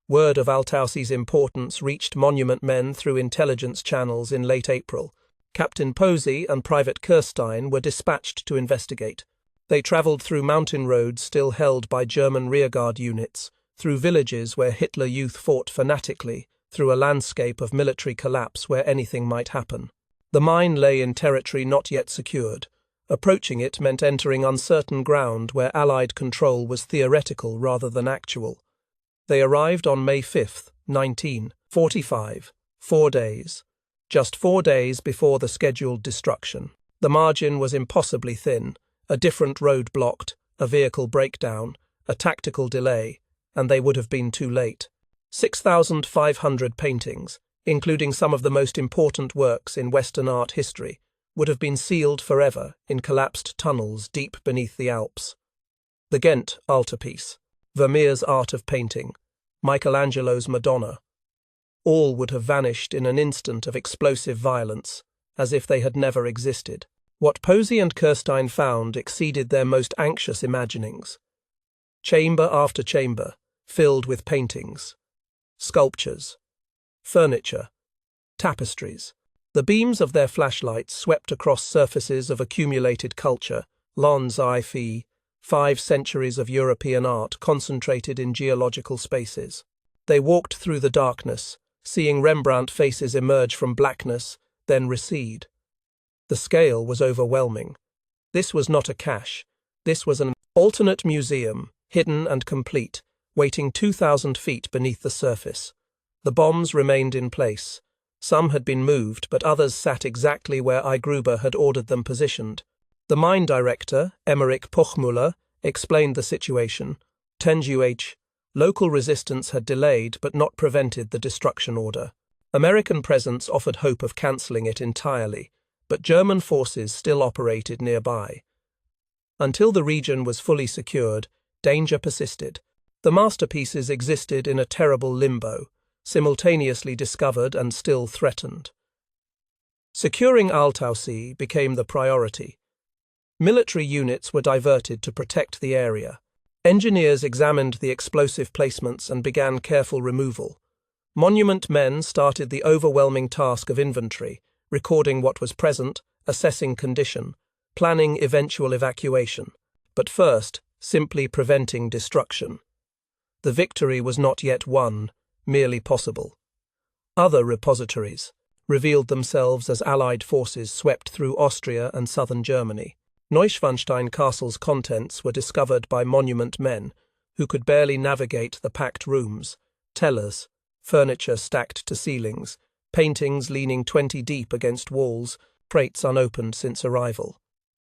A: Word of Altaussee's importance reached monument men through intelligence channels in late April. Captain Posey and Private Kirstein were dispatched to investigate. They travelled through mountain roads still held by German rearguard units, through villages where Hitler Youth fought fanatically, through a landscape of military collapse where anything might happen. The mine lay in territory not yet secured. Approaching it meant entering uncertain ground where Allied control was theoretical rather than actual. They arrived on May 5, 1945, 4 days. Just 4 days before the scheduled destruction. The margin was impossibly thin, a different road blocked, a vehicle breakdown, a tactical delay, and they would have been too late. 6,500 paintings, including some of the most important works in Western art history, would have been sealed forever in collapsed tunnels deep beneath the Alps. The Ghent altarpiece, Vermeer's Art of Painting, Michelangelo's Madonna, all would have vanished in an instant of explosive violence, as if they had never existed. What Posey and Kirstein found exceeded their most anxious imaginings. Chamber after chamber, filled with paintings, sculptures, furniture, tapestries. The beams of their flashlights swept across surfaces of accumulated culture, Lons I.F., 5 centuries of European art concentrated in geological spaces. They walked through the darkness, seeing Rembrandt faces emerge from blackness, then recede. The scale was overwhelming. This was not a cache. This was an alternate museum, hidden and complete, waiting 2,000 feet beneath the surface. The bombs remained in place. Some had been moved, but others sat exactly where I. Gruber had ordered them positioned. The mine director, Emmerich Puchmüller, explained the situation. Tenjuh, local resistance had delayed but not prevented the destruction order. American presence offered hope of cancelling it entirely, but German forces still operated nearby. Until the region was fully secured, danger persisted. The masterpieces existed in a terrible limbo, simultaneously discovered and still threatened. Securing Altaussee became the priority. Military units were diverted to protect the area. Engineers examined the explosive placements and began careful removal. Monument men started the overwhelming task of inventory, recording what was present, assessing condition, planning eventual evacuation, but first, simply preventing destruction. The victory was not yet won, merely possible. Other repositories revealed themselves as Allied forces swept through Austria and southern Germany. Neuschwanstein Castle's contents were discovered by monument men who could barely navigate the packed rooms, tellers, furniture stacked to ceilings, paintings leaning 20 deep against walls, crates unopened since arrival.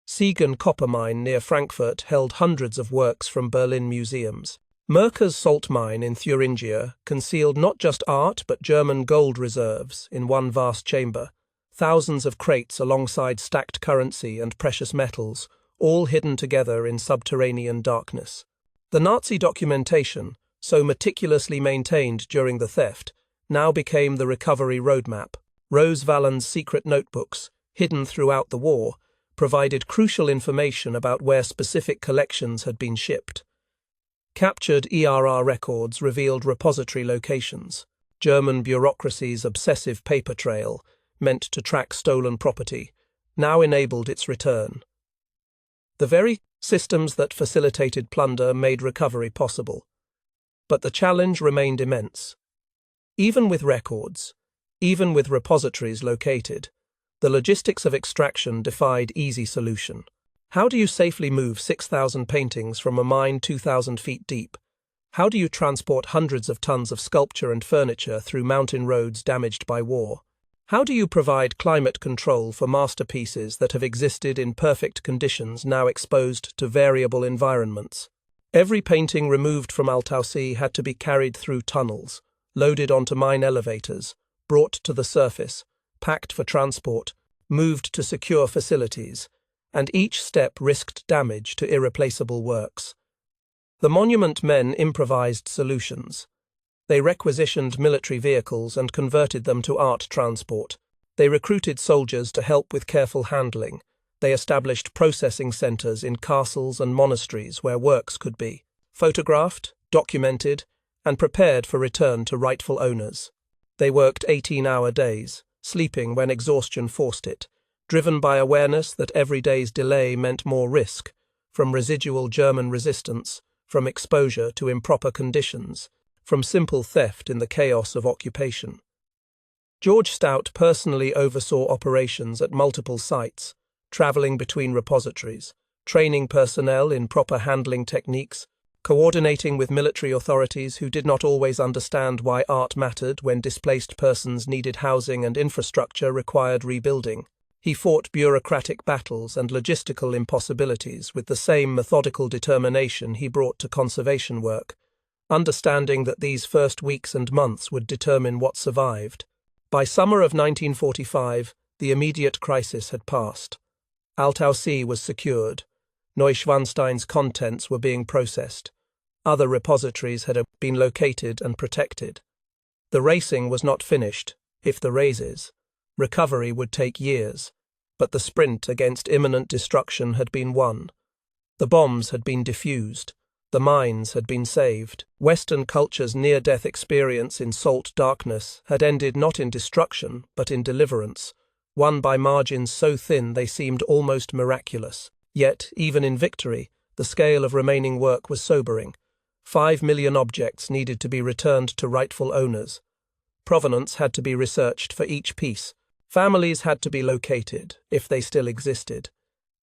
A: Siegen copper mine near Frankfurt held hundreds of works from Berlin museums. Merker's salt mine in Thuringia concealed not just art but German gold reserves in one vast chamber. Thousands of crates alongside stacked currency and precious metals, all hidden together in subterranean darkness. The Nazi documentation, so meticulously maintained during the theft, now became the recovery roadmap. Rose Valland's secret notebooks, hidden throughout the war, provided crucial information about where specific collections had been shipped. Captured ERR records revealed repository locations. German bureaucracy's obsessive paper trail, meant to track stolen property, now enabled its return. The very systems that facilitated plunder made recovery possible. But the challenge remained immense. Even with records, even with repositories located, the logistics of extraction defied easy solution. How do you safely move 6,000 paintings from a mine 2,000 feet deep? How do you transport hundreds of tons of sculpture and furniture through mountain roads damaged by war? How do you provide climate control for masterpieces that have existed in perfect conditions now exposed to variable environments? Every painting removed from Altaussee had to be carried through tunnels, loaded onto mine elevators, brought to the surface, packed for transport, moved to secure facilities, and each step risked damage to irreplaceable works. The monument men improvised solutions. They requisitioned military vehicles and converted them to art transport. They recruited soldiers to help with careful handling. They established processing centers in castles and monasteries where works could be photographed, documented, and prepared for return to rightful owners. They worked 18-hour days, sleeping when exhaustion forced it, driven by awareness that every day's delay meant more risk, from residual German resistance, from exposure to improper conditions, from simple theft in the chaos of occupation. George Stout personally oversaw operations at multiple sites, traveling between repositories, training personnel in proper handling techniques, coordinating with military authorities who did not always understand why art mattered when displaced persons needed housing and infrastructure required rebuilding. He fought bureaucratic battles and logistical impossibilities with the same methodical determination he brought to conservation work, understanding that these first weeks and months would determine what survived. By summer of 1945, the immediate crisis had passed. Altaussee was secured. Neuschwanstein's contents were being processed. Other repositories had been located and protected. The racing was not finished, if the races. Recovery would take years, but the sprint against imminent destruction had been won. The bombs had been defused. The mines had been saved. Western culture's near-death experience in salt darkness had ended not in destruction, but in deliverance, won by margins so thin they seemed almost miraculous. Yet, even in victory, the scale of remaining work was sobering. 5 million objects needed to be returned to rightful owners. Provenance had to be researched for each piece. Families had to be located, if they still existed.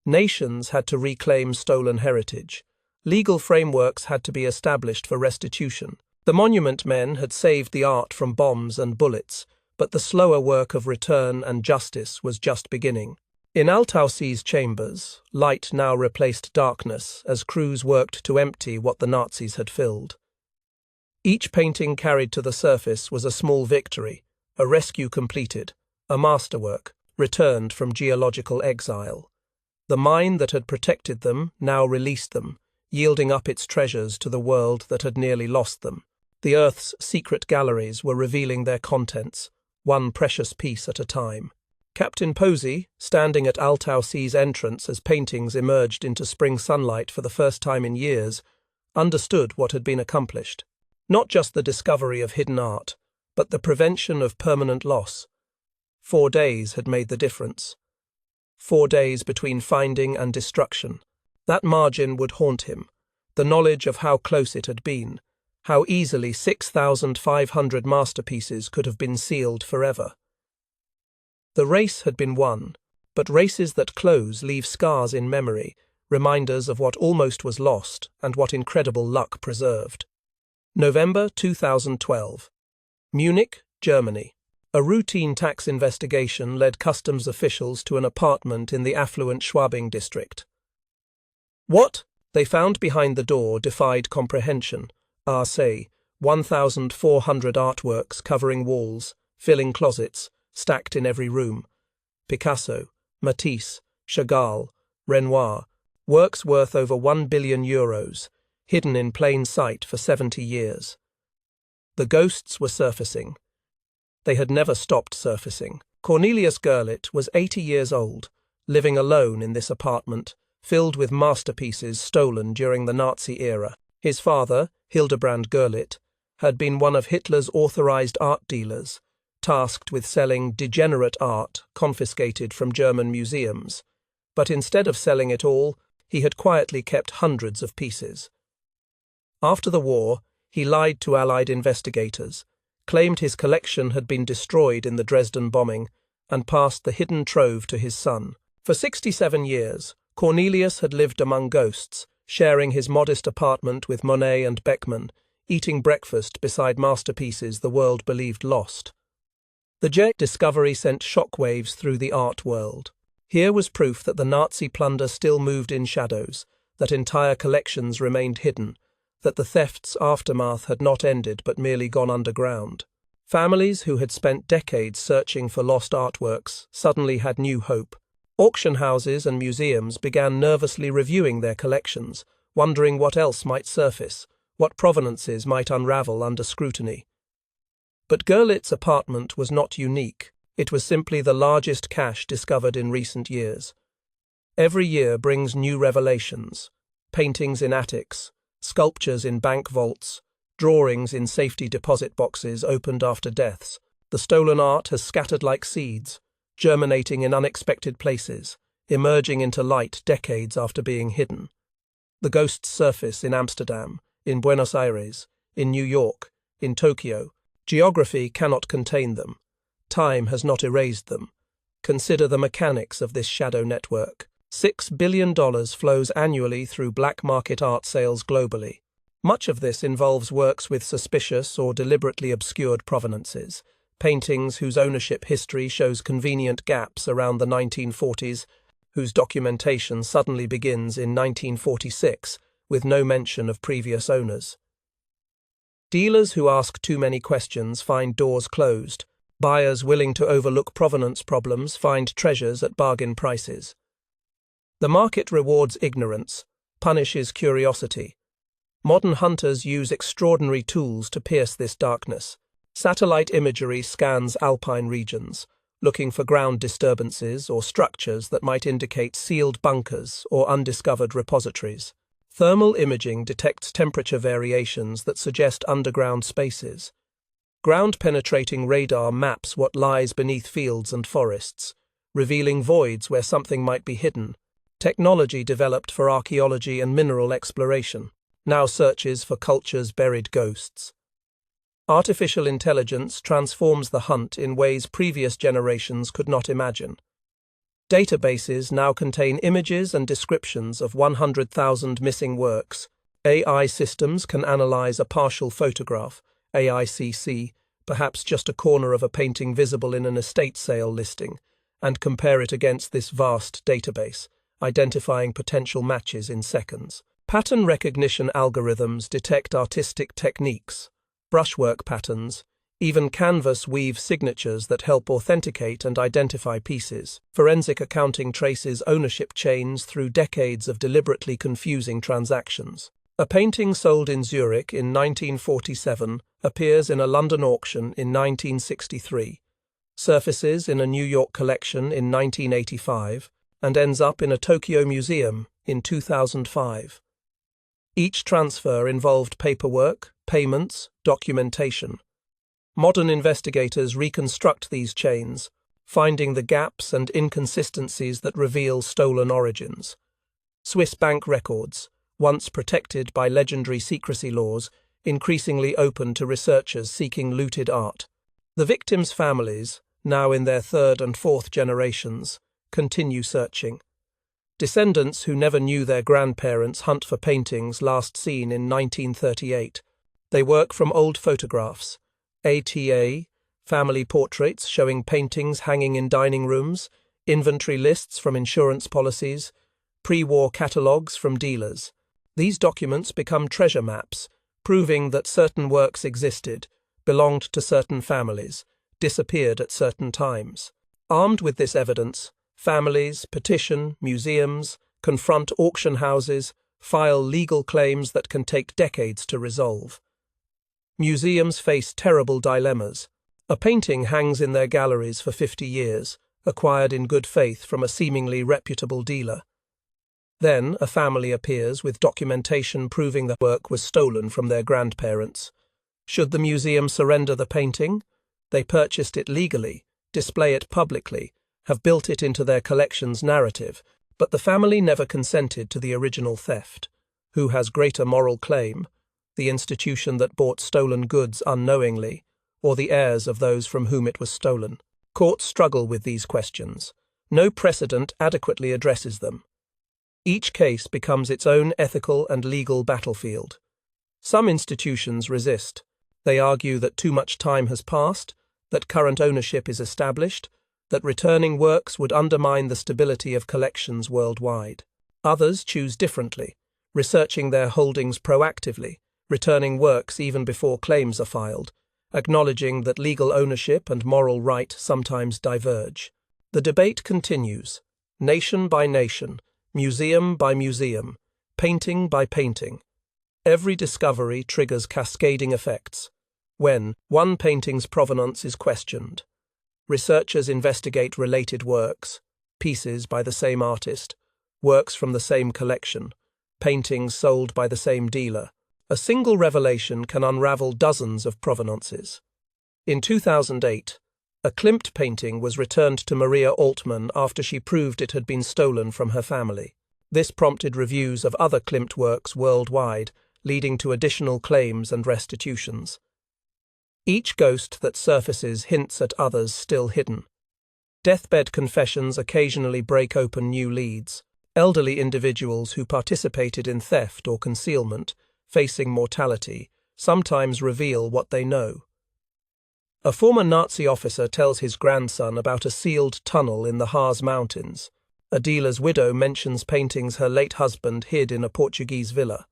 A: Nations had to reclaim stolen heritage. Legal frameworks had to be established for restitution. The monument men had saved the art from bombs and bullets, but the slower work of return and justice was just beginning. In Altaussee's chambers, light now replaced darkness as crews worked to empty what the Nazis had filled. Each painting carried to the surface was a small victory, a rescue completed, a masterwork, returned from geological exile. The mine that had protected them now released them, yielding up its treasures to the world that had nearly lost them. The Earth's secret galleries were revealing their contents, one precious piece at a time. Captain Posey, standing at Altaussee's entrance as paintings emerged into spring sunlight for the first time in years, understood what had been accomplished. Not just the discovery of hidden art, but the prevention of permanent loss. 4 days had made the difference. 4 days between finding and destruction. That margin would haunt him, the knowledge of how close it had been, how easily 6,500 masterpieces could have been sealed forever. The race had been won, but races that close leave scars in memory, reminders of what almost was lost and what incredible luck preserved. November 2012. Munich, Germany. A routine tax investigation led customs officials to an apartment in the affluent Schwabing district. What they found behind the door defied comprehension. Say, 1,400 artworks covering walls, filling closets, stacked in every room. Picasso, Matisse, Chagall, Renoir, works worth over €1 billion, hidden in plain sight for 70 years. The ghosts were surfacing. They had never stopped surfacing. Cornelius Gurlitt was 80 years old, living alone in this apartment, filled with masterpieces stolen during the Nazi era. His father, Hildebrand Görlitz, had been one of Hitler's authorized art dealers, tasked with selling degenerate art confiscated from German museums. But instead of selling it all, he had quietly kept hundreds of pieces. After the war, he lied to Allied investigators, claimed his collection had been destroyed in the Dresden bombing, and passed the hidden trove to his son. For 67 years, Cornelius had lived among ghosts, sharing his modest apartment with Monet and Beckmann, eating breakfast beside masterpieces the world believed lost. The J discovery sent shockwaves through the art world. Here was proof that the Nazi plunder still moved in shadows, that entire collections remained hidden, that the theft's aftermath had not ended but merely gone underground. Families who had spent decades searching for lost artworks suddenly had new hope. Auction houses and museums began nervously reviewing their collections, wondering what else might surface, what provenances might unravel under scrutiny. But Görlitz's apartment was not unique. It was simply the largest cache discovered in recent years. Every year brings new revelations: paintings in attics, sculptures in bank vaults, drawings in safety deposit boxes opened after deaths. The stolen art has scattered like seeds, germinating in unexpected places, emerging into light decades after being hidden. The ghosts surface in Amsterdam, in Buenos Aires, in New York, in Tokyo. Geography cannot contain them. Time has not erased them. Consider the mechanics of this shadow network. $6 billion flows annually through black market art sales globally. Much of this involves works with suspicious or deliberately obscured provenances, paintings whose ownership history shows convenient gaps around the 1940s, whose documentation suddenly begins in 1946, with no mention of previous owners. Dealers who ask too many questions find doors closed. Buyers willing to overlook provenance problems find treasures at bargain prices. The market rewards ignorance, punishes curiosity. Modern hunters use extraordinary tools to pierce this darkness. Satellite imagery scans alpine regions, looking for ground disturbances or structures that might indicate sealed bunkers or undiscovered repositories. Thermal imaging detects temperature variations that suggest underground spaces. Ground-penetrating radar maps what lies beneath fields and forests, revealing voids where something might be hidden. Technology developed for archaeology and mineral exploration now searches for cultures' buried ghosts. Artificial intelligence transforms the hunt in ways previous generations could not imagine. Databases now contain images and descriptions of 100,000 missing works. AI systems can analyze a partial photograph, AICC, perhaps just a corner of a painting visible in an estate sale listing, and compare it against this vast database, identifying potential matches in seconds. Pattern recognition algorithms detect artistic techniques, brushwork patterns, even canvas weave signatures that help authenticate and identify pieces. Forensic accounting traces ownership chains through decades of deliberately confusing transactions. A painting sold in Zurich in 1947 appears in a London auction in 1963, surfaces in a New York collection in 1985, and ends up in a Tokyo museum in 2005. Each transfer involved paperwork, payments, documentation. Modern investigators reconstruct these chains, finding the gaps and inconsistencies that reveal stolen origins. Swiss bank records, once protected by legendary secrecy laws, increasingly open to researchers seeking looted art. The victims' families, now in their third and fourth generations, continue searching. Descendants who never knew their grandparents hunt for paintings last seen in 1938. They work from old photographs, ATA, family portraits showing paintings hanging in dining rooms, inventory lists from insurance policies, pre-war catalogues from dealers. These documents become treasure maps, proving that certain works existed, belonged to certain families, disappeared at certain times. Armed with this evidence, families petition museums, confront auction houses, file legal claims that can take decades to resolve. Museums face terrible dilemmas. A painting hangs in their galleries for 50 years, acquired in good faith from a seemingly reputable dealer. Then a family appears with documentation proving the work was stolen from their grandparents. Should the museum surrender the painting? They purchased it legally, display it publicly, have built it into their collection's narrative, but the family never consented to the original theft. Who has greater moral claim? The institution that bought stolen goods unknowingly, or the heirs of those from whom it was stolen? Courts struggle with these questions. No precedent adequately addresses them. Each case becomes its own ethical and legal battlefield. Some institutions resist. They argue that too much time has passed, that current ownership is established, that returning works would undermine the stability of collections worldwide. Others choose differently, researching their holdings proactively, returning works even before claims are filed, acknowledging that legal ownership and moral right sometimes diverge. The debate continues, nation by nation, museum by museum, painting by painting. Every discovery triggers cascading effects. When one painting's provenance is questioned, researchers investigate related works, pieces by the same artist, works from the same collection, paintings sold by the same dealer. A single revelation can unravel dozens of provenances. In 2008, a Klimt painting was returned to Maria Altmann after she proved it had been stolen from her family. This prompted reviews of other Klimt works worldwide, leading to additional claims and restitutions. Each ghost that surfaces hints at others still hidden. Deathbed confessions occasionally break open new leads. Elderly individuals who participated in theft or concealment, facing mortality, sometimes reveal what they know. A former Nazi officer tells his grandson about a sealed tunnel in the Harz Mountains. A dealer's widow mentions paintings her late husband hid in a Portuguese villa.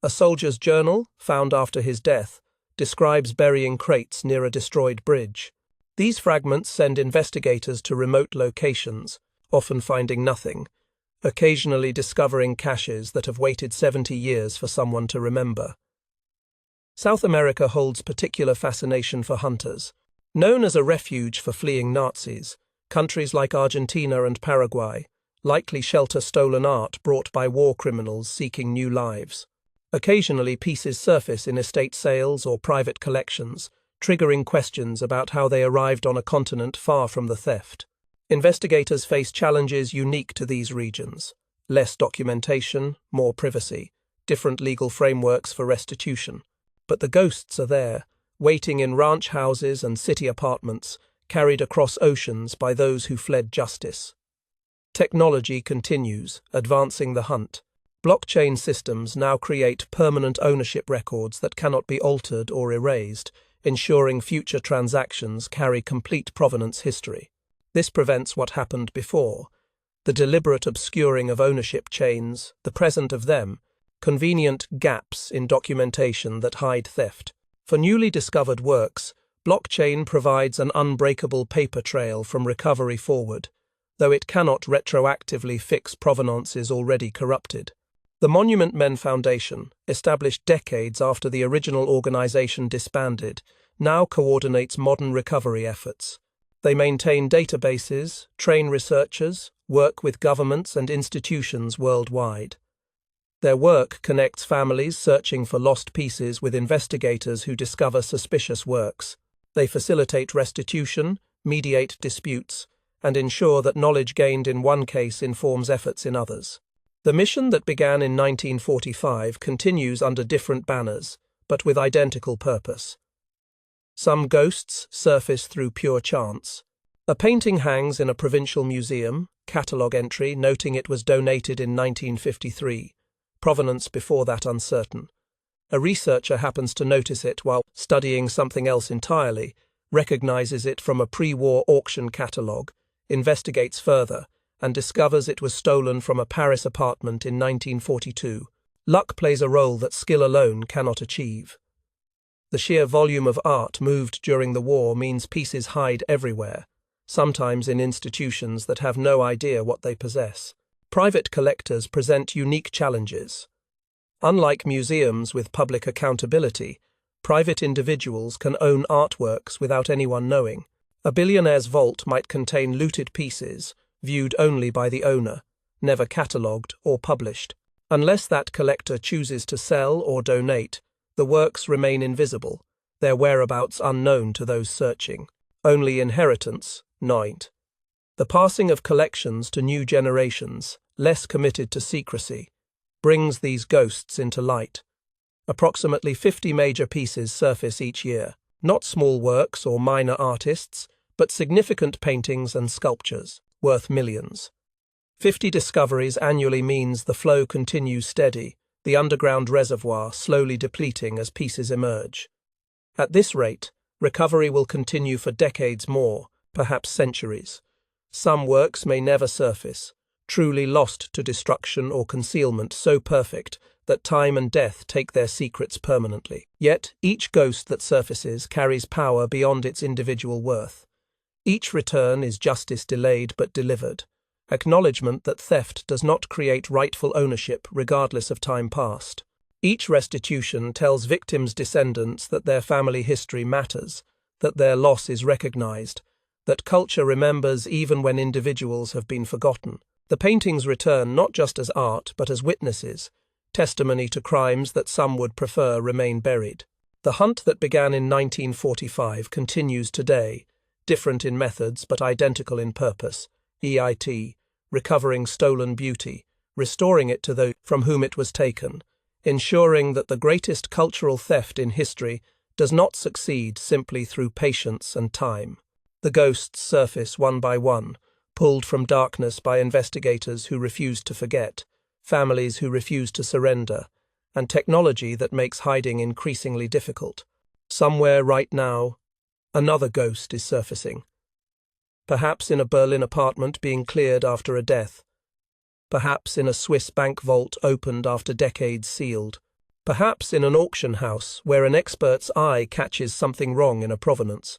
A: A soldier's journal, found after his death, describes burying crates near a destroyed bridge. These fragments send investigators to remote locations, often finding nothing, occasionally discovering caches that have waited 70 years for someone to remember. South America holds particular fascination for hunters. Known as a refuge for fleeing Nazis, countries like Argentina and Paraguay likely shelter stolen art brought by war criminals seeking new lives. Occasionally, pieces surface in estate sales or private collections, triggering questions about how they arrived on a continent far from the theft. Investigators face challenges unique to these regions: less documentation, more privacy, different legal frameworks for restitution. But the ghosts are there, waiting in ranch houses and city apartments, carried across oceans by those who fled justice. Technology continues, advancing the hunt. Blockchain systems now create permanent ownership records that cannot be altered or erased, ensuring future transactions carry complete provenance history. This prevents what happened before: the deliberate obscuring of ownership chains, the present of them, convenient gaps in documentation that hide theft. For newly discovered works, blockchain provides an unbreakable paper trail from recovery forward, though it cannot retroactively fix provenances already corrupted. The Monument Men Foundation, established decades after the original organization disbanded, now coordinates modern recovery efforts. They maintain databases, train researchers, work with governments and institutions worldwide. Their work connects families searching for lost pieces with investigators who discover suspicious works. They facilitate restitution, mediate disputes, and ensure that knowledge gained in one case informs efforts in others. The mission that began in 1945 continues under different banners, but with identical purpose. Some ghosts surface through pure chance. A painting hangs in a provincial museum, catalogue entry noting it was donated in 1953, provenance before that uncertain. A researcher happens to notice it while studying something else entirely, recognizes it from a pre-war auction catalogue, investigates further, and discovers it was stolen from a Paris apartment in 1942. Luck plays a role that skill alone cannot achieve. The sheer volume of art moved during the war means pieces hide everywhere, sometimes in institutions that have no idea what they possess. Private collectors present unique challenges. Unlike museums with public accountability, private individuals can own artworks without anyone knowing. A billionaire's vault might contain looted pieces, viewed only by the owner, never catalogued or published. Unless that collector chooses to sell or donate, the works remain invisible, their whereabouts unknown to those searching. Only inheritance, night. The passing of collections to new generations, less committed to secrecy, brings these ghosts into light. Approximately 50 major pieces surface each year, not small works or minor artists, but significant paintings and sculptures, worth millions. 50 discoveries annually means the flow continues steady, the underground reservoir slowly depleting as pieces emerge. At this rate, recovery will continue for decades more, perhaps centuries. Some works may never surface, truly lost to destruction or concealment so perfect that time and death take their secrets permanently. Yet, each ghost that surfaces carries power beyond its individual worth. Each return is justice delayed but delivered, acknowledgement that theft does not create rightful ownership regardless of time past. Each restitution tells victims' descendants that their family history matters, that their loss is recognized, that culture remembers even when individuals have been forgotten. The paintings return not just as art but as witnesses, testimony to crimes that some would prefer remain buried. The hunt that began in 1945 continues today, different in methods but identical in purpose. EIT, recovering stolen beauty, restoring it to those from whom it was taken, ensuring that the greatest cultural theft in history does not succeed simply through patience and time. The ghosts surface one by one, pulled from darkness by investigators who refuse to forget, families who refuse to surrender, and technology that makes hiding increasingly difficult. Somewhere right now, another ghost is surfacing. Perhaps in a Berlin apartment being cleared after a death. Perhaps in a Swiss bank vault opened after decades sealed. Perhaps in an auction house where an expert's eye catches something wrong in a provenance.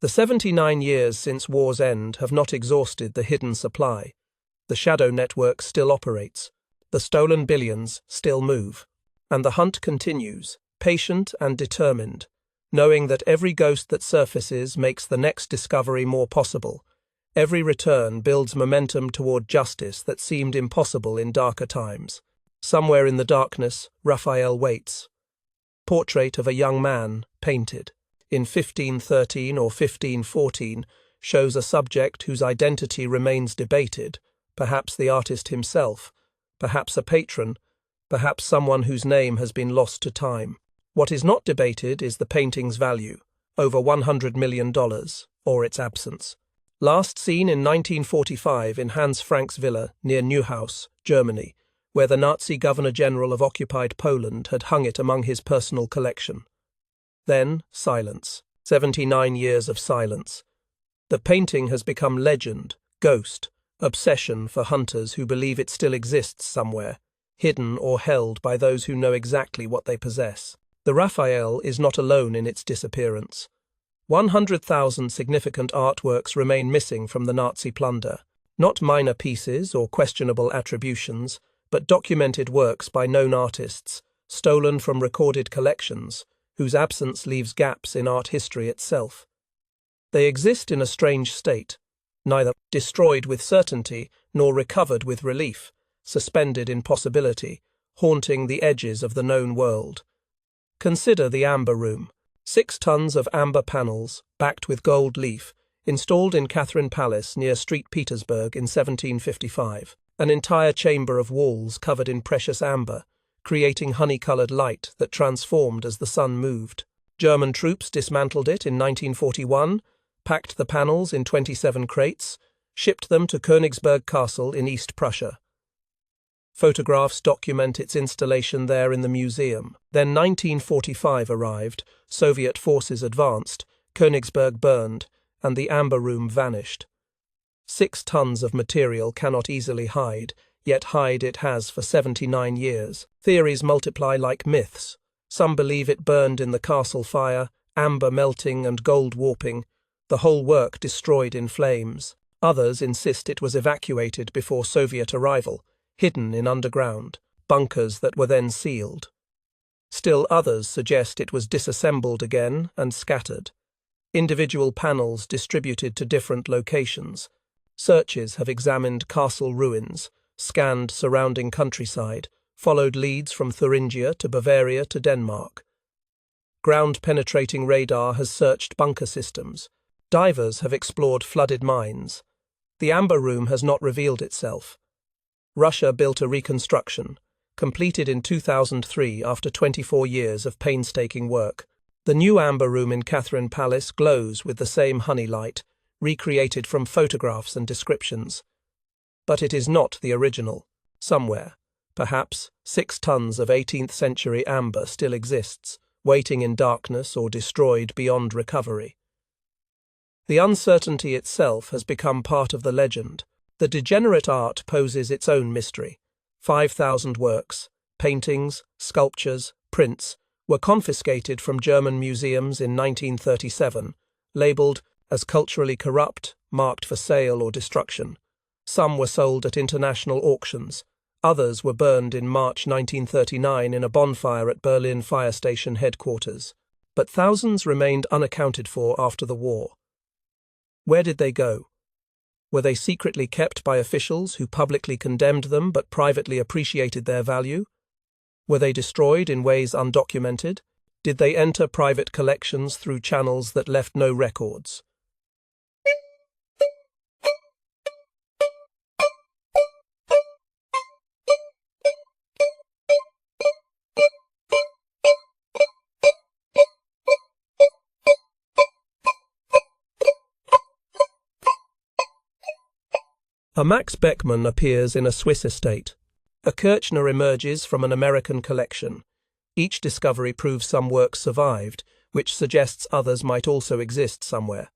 A: The 79 years since war's end have not exhausted the hidden supply. The shadow network still operates. The stolen billions still move. And the hunt continues, patient and determined, knowing that every ghost that surfaces makes the next discovery more possible. Every return builds momentum toward justice that seemed impossible in darker times. Somewhere in the darkness, Raphael waits. Portrait of a young man, painted in 1513 or 1514, shows a subject whose identity remains debated, perhaps the artist himself, perhaps a patron, perhaps someone whose name has been lost to time. What is not debated is the painting's value, over $100 million, or its absence. Last seen in 1945 in Hans Frank's villa near Neuhaus, Germany, where the Nazi Governor-General of occupied Poland had hung it among his personal collection. Then, silence. 79 years of silence. The painting has become legend, ghost, obsession for hunters who believe it still exists somewhere, hidden or held by those who know exactly what they possess. The Raphael is not alone in its disappearance. 100,000 significant artworks remain missing from the Nazi plunder, not minor pieces or questionable attributions, but documented works by known artists, stolen from recorded collections, whose absence leaves gaps in art history itself. They exist in a strange state, neither destroyed with certainty nor recovered with relief, suspended in possibility, haunting the edges of the known world. Consider the Amber Room. 6 tons of amber panels, backed with gold leaf, installed in Catherine Palace near St. Petersburg in 1755. An entire chamber of walls covered in precious amber, creating honey-coloured light that transformed as the sun moved. German troops dismantled it in 1941, packed the panels in 27 crates, shipped them to Königsberg Castle in East Prussia. Photographs document its installation there in the museum. Then 1945 arrived, Soviet forces advanced, Königsberg burned, and the Amber Room vanished. 6 tons of material cannot easily hide, yet hide it has for 79 years. Theories multiply like myths. Some believe it burned in the castle fire, amber melting and gold warping, the whole work destroyed in flames. Others insist it was evacuated before Soviet arrival, hidden in underground bunkers that were then sealed. Still others suggest it was disassembled again and scattered. individual panels distributed to different locations. Searches have examined castle ruins, scanned surrounding countryside, followed leads from Thuringia to Bavaria to Denmark. Ground-penetrating radar has searched bunker systems. Divers have explored flooded mines. The Amber Room has not revealed itself. Russia built a reconstruction, completed in 2003 after 24 years of painstaking work. The new Amber Room in Catherine Palace glows with the same honey light, recreated from photographs and descriptions. But it is not the original. Somewhere, perhaps 6 tons of 18th-century amber still exists, waiting in darkness or destroyed beyond recovery. The uncertainty itself has become part of the legend. The degenerate art poses its own mystery. 5,000 works, paintings, sculptures, prints, were confiscated from German museums in 1937, labelled as culturally corrupt, marked for sale or destruction. Some were sold at international auctions. Others were burned in March 1939 in a bonfire at Berlin Fire Station headquarters. But thousands remained unaccounted for after the war. Where did they go? Were they secretly kept by officials who publicly condemned them but privately appreciated their value? Were they destroyed in ways undocumented? Did they enter private collections through channels that left no records? A Max Beckmann appears in a Swiss estate. A Kirchner emerges from an American collection. Each discovery proves some works survived, which suggests others might also exist somewhere.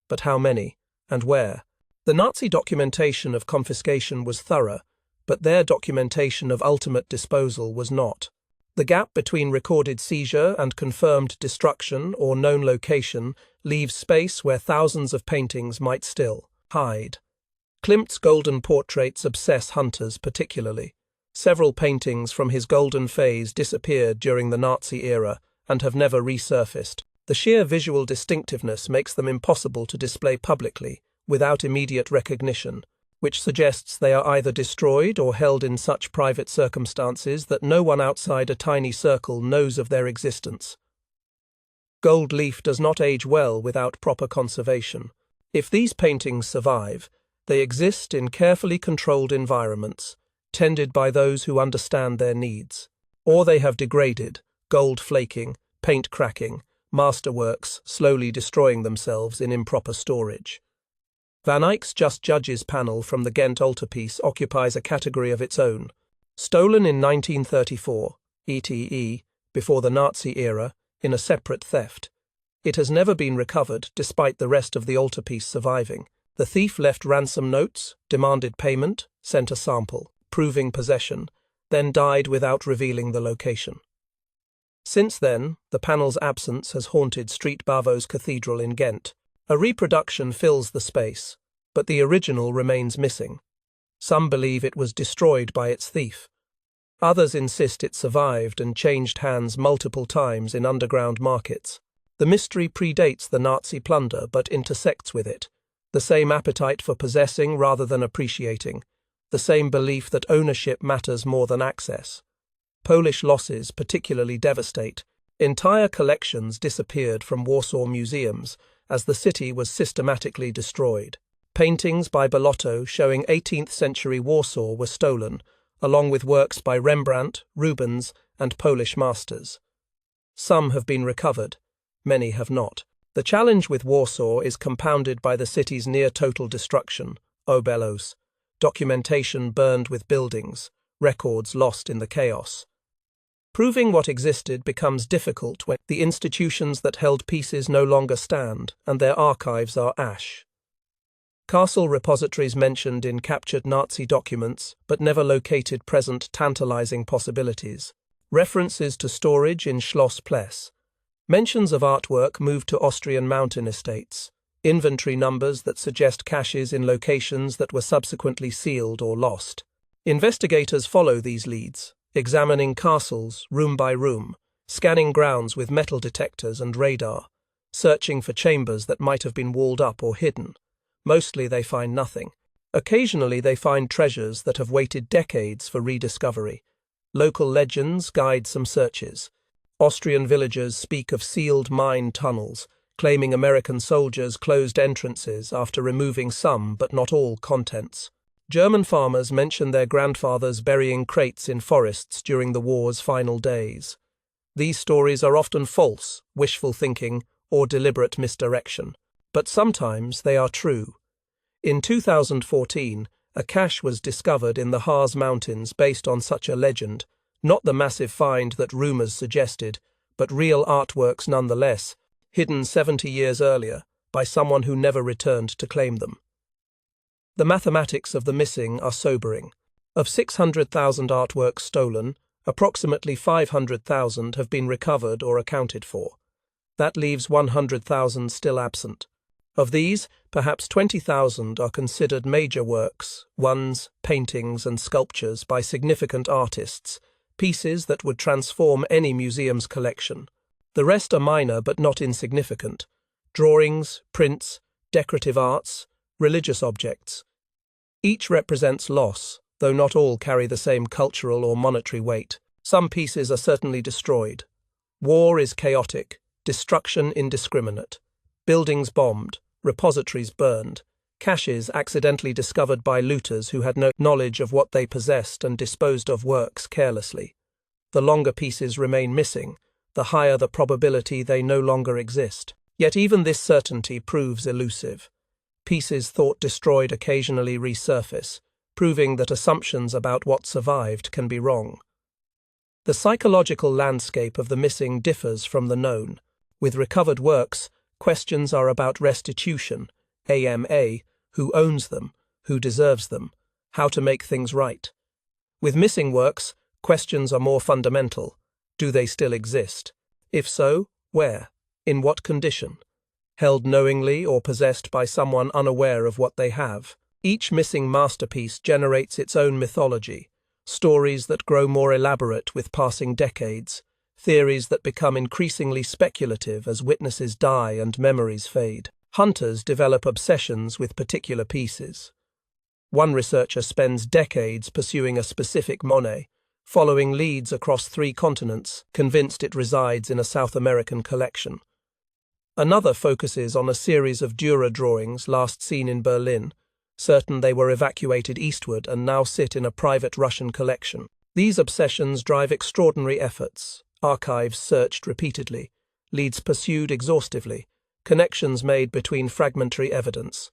A: But how many? And where? The Nazi documentation of confiscation was thorough, but their documentation of ultimate disposal was not. The gap between recorded seizure and confirmed destruction or known location leaves space where thousands of paintings might still hide. Klimt's golden portraits obsess hunters particularly. Several paintings from his golden phase disappeared during the Nazi era and have never resurfaced. The sheer visual distinctiveness makes them impossible to display publicly, without immediate recognition, which suggests they are either destroyed or held in such private circumstances that no one outside a tiny circle knows of their existence. Gold leaf does not age well without proper conservation. If these paintings survive, they exist in carefully controlled environments, tended by those who understand their needs. Or they have degraded, gold flaking, paint cracking, masterworks slowly destroying themselves in improper storage. Van Eyck's Just Judges panel from the Ghent altarpiece occupies a category of its own. Stolen in 1934, e.t.e., before the Nazi era, in a separate theft. It has never been recovered despite the rest of the altarpiece surviving. The thief left ransom notes, demanded payment, sent a sample, proving possession, then died without revealing the location. Since then, the panel's absence has haunted Street Bavo's Cathedral in Ghent. A reproduction fills the space, but the original remains missing. Some believe it was destroyed by its thief. Others insist it survived and changed hands multiple times in underground markets. The mystery predates the Nazi plunder but intersects with it. The same appetite for possessing rather than appreciating. The same belief that ownership matters more than access. Polish losses particularly devastate. Entire collections disappeared from Warsaw museums as the city was systematically destroyed. Paintings by Bellotto showing 18th-century Warsaw were stolen, along with works by Rembrandt, Rubens, and Polish masters. Some have been recovered, many have not. The challenge with Warsaw is compounded by the city's near-total destruction, obelos, documentation burned with buildings, records lost in the chaos. Proving what existed becomes difficult when the institutions that held pieces no longer stand and their archives are ash. Castle repositories mentioned in captured Nazi documents but never located present tantalizing possibilities. References to storage in Schloss Pless. Mentions of artwork moved to Austrian mountain estates. Inventory numbers that suggest caches in locations that were subsequently sealed or lost. Investigators follow these leads, examining castles room by room, scanning grounds with metal detectors and radar. searching for chambers that might have been walled up or hidden. Mostly they find nothing. Occasionally they find treasures that have waited decades for rediscovery. Local legends guide some searches. Austrian villagers speak of sealed mine tunnels, claiming American soldiers closed entrances after removing some but not all contents. German farmers mention their grandfathers burying crates in forests during the war's final days. These stories are often false, wishful thinking, or deliberate misdirection, but sometimes they are true. In 2014, a cache was discovered in the Harz Mountains based on such a legend, not the massive find that rumors suggested, but real artworks nonetheless, hidden 70 years earlier by someone who never returned to claim them. The mathematics of the missing are sobering. Of 600,000 artworks stolen, approximately 500,000 have been recovered or accounted for. That leaves 100,000 still absent. Of these, perhaps 20,000 are considered major works, ones, paintings and sculptures by significant artists, pieces that would transform any museum's collection. The rest are minor but not insignificant. Drawings, prints, decorative arts, religious objects. Each represents loss, though not all carry the same cultural or monetary weight. Some pieces are certainly destroyed. War is chaotic, destruction indiscriminate. Buildings bombed, repositories burned, caches accidentally discovered by looters who had no knowledge of what they possessed and disposed of works carelessly. The longer pieces remain missing, the higher the probability they no longer exist. Yet even this certainty proves elusive. Pieces thought destroyed occasionally resurface, proving that assumptions about what survived can be wrong. The psychological landscape of the missing differs from the known. With recovered works, questions are about restitution, AMA, who owns them, who deserves them, how to make things right. With missing works, questions are more fundamental. Do they still exist? If so, where? In what condition? Held knowingly or possessed by someone unaware of what they have? Each missing masterpiece generates its own mythology, stories that grow more elaborate with passing decades, theories that become increasingly speculative as witnesses die and memories fade. Hunters develop obsessions with particular pieces. One researcher spends decades pursuing a specific Monet, following leads across 3 continents, convinced it resides in a South American collection. Another focuses on a series of Dürer drawings last seen in Berlin, certain they were evacuated eastward and now sit in a private Russian collection. These obsessions drive extraordinary efforts, archives searched repeatedly, leads pursued exhaustively, connections made between fragmentary evidence.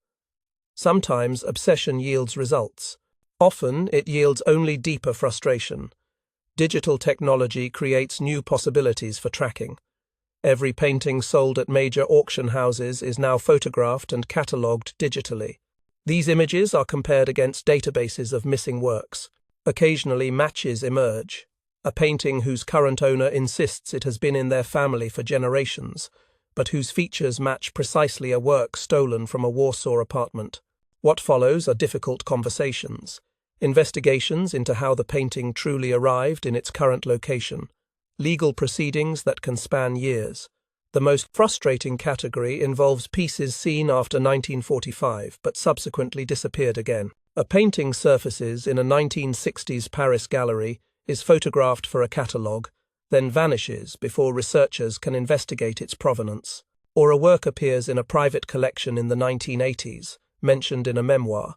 A: Sometimes obsession yields results. Often it yields only deeper frustration. Digital technology creates new possibilities for tracking. Every painting sold at major auction houses is now photographed and catalogued digitally. These images are compared against databases of missing works. Occasionally matches emerge. A painting whose current owner insists it has been in their family for generations, but whose features match precisely a work stolen from a Warsaw apartment. What follows are difficult conversations, investigations into how the painting truly arrived in its current location, legal proceedings that can span years. The most frustrating category involves pieces seen after 1945 but subsequently disappeared again. A painting surfaces in a 1960s Paris gallery, is photographed for a catalogue, then vanishes before researchers can investigate its provenance. Or a work appears in a private collection in the 1980s, mentioned in a memoir,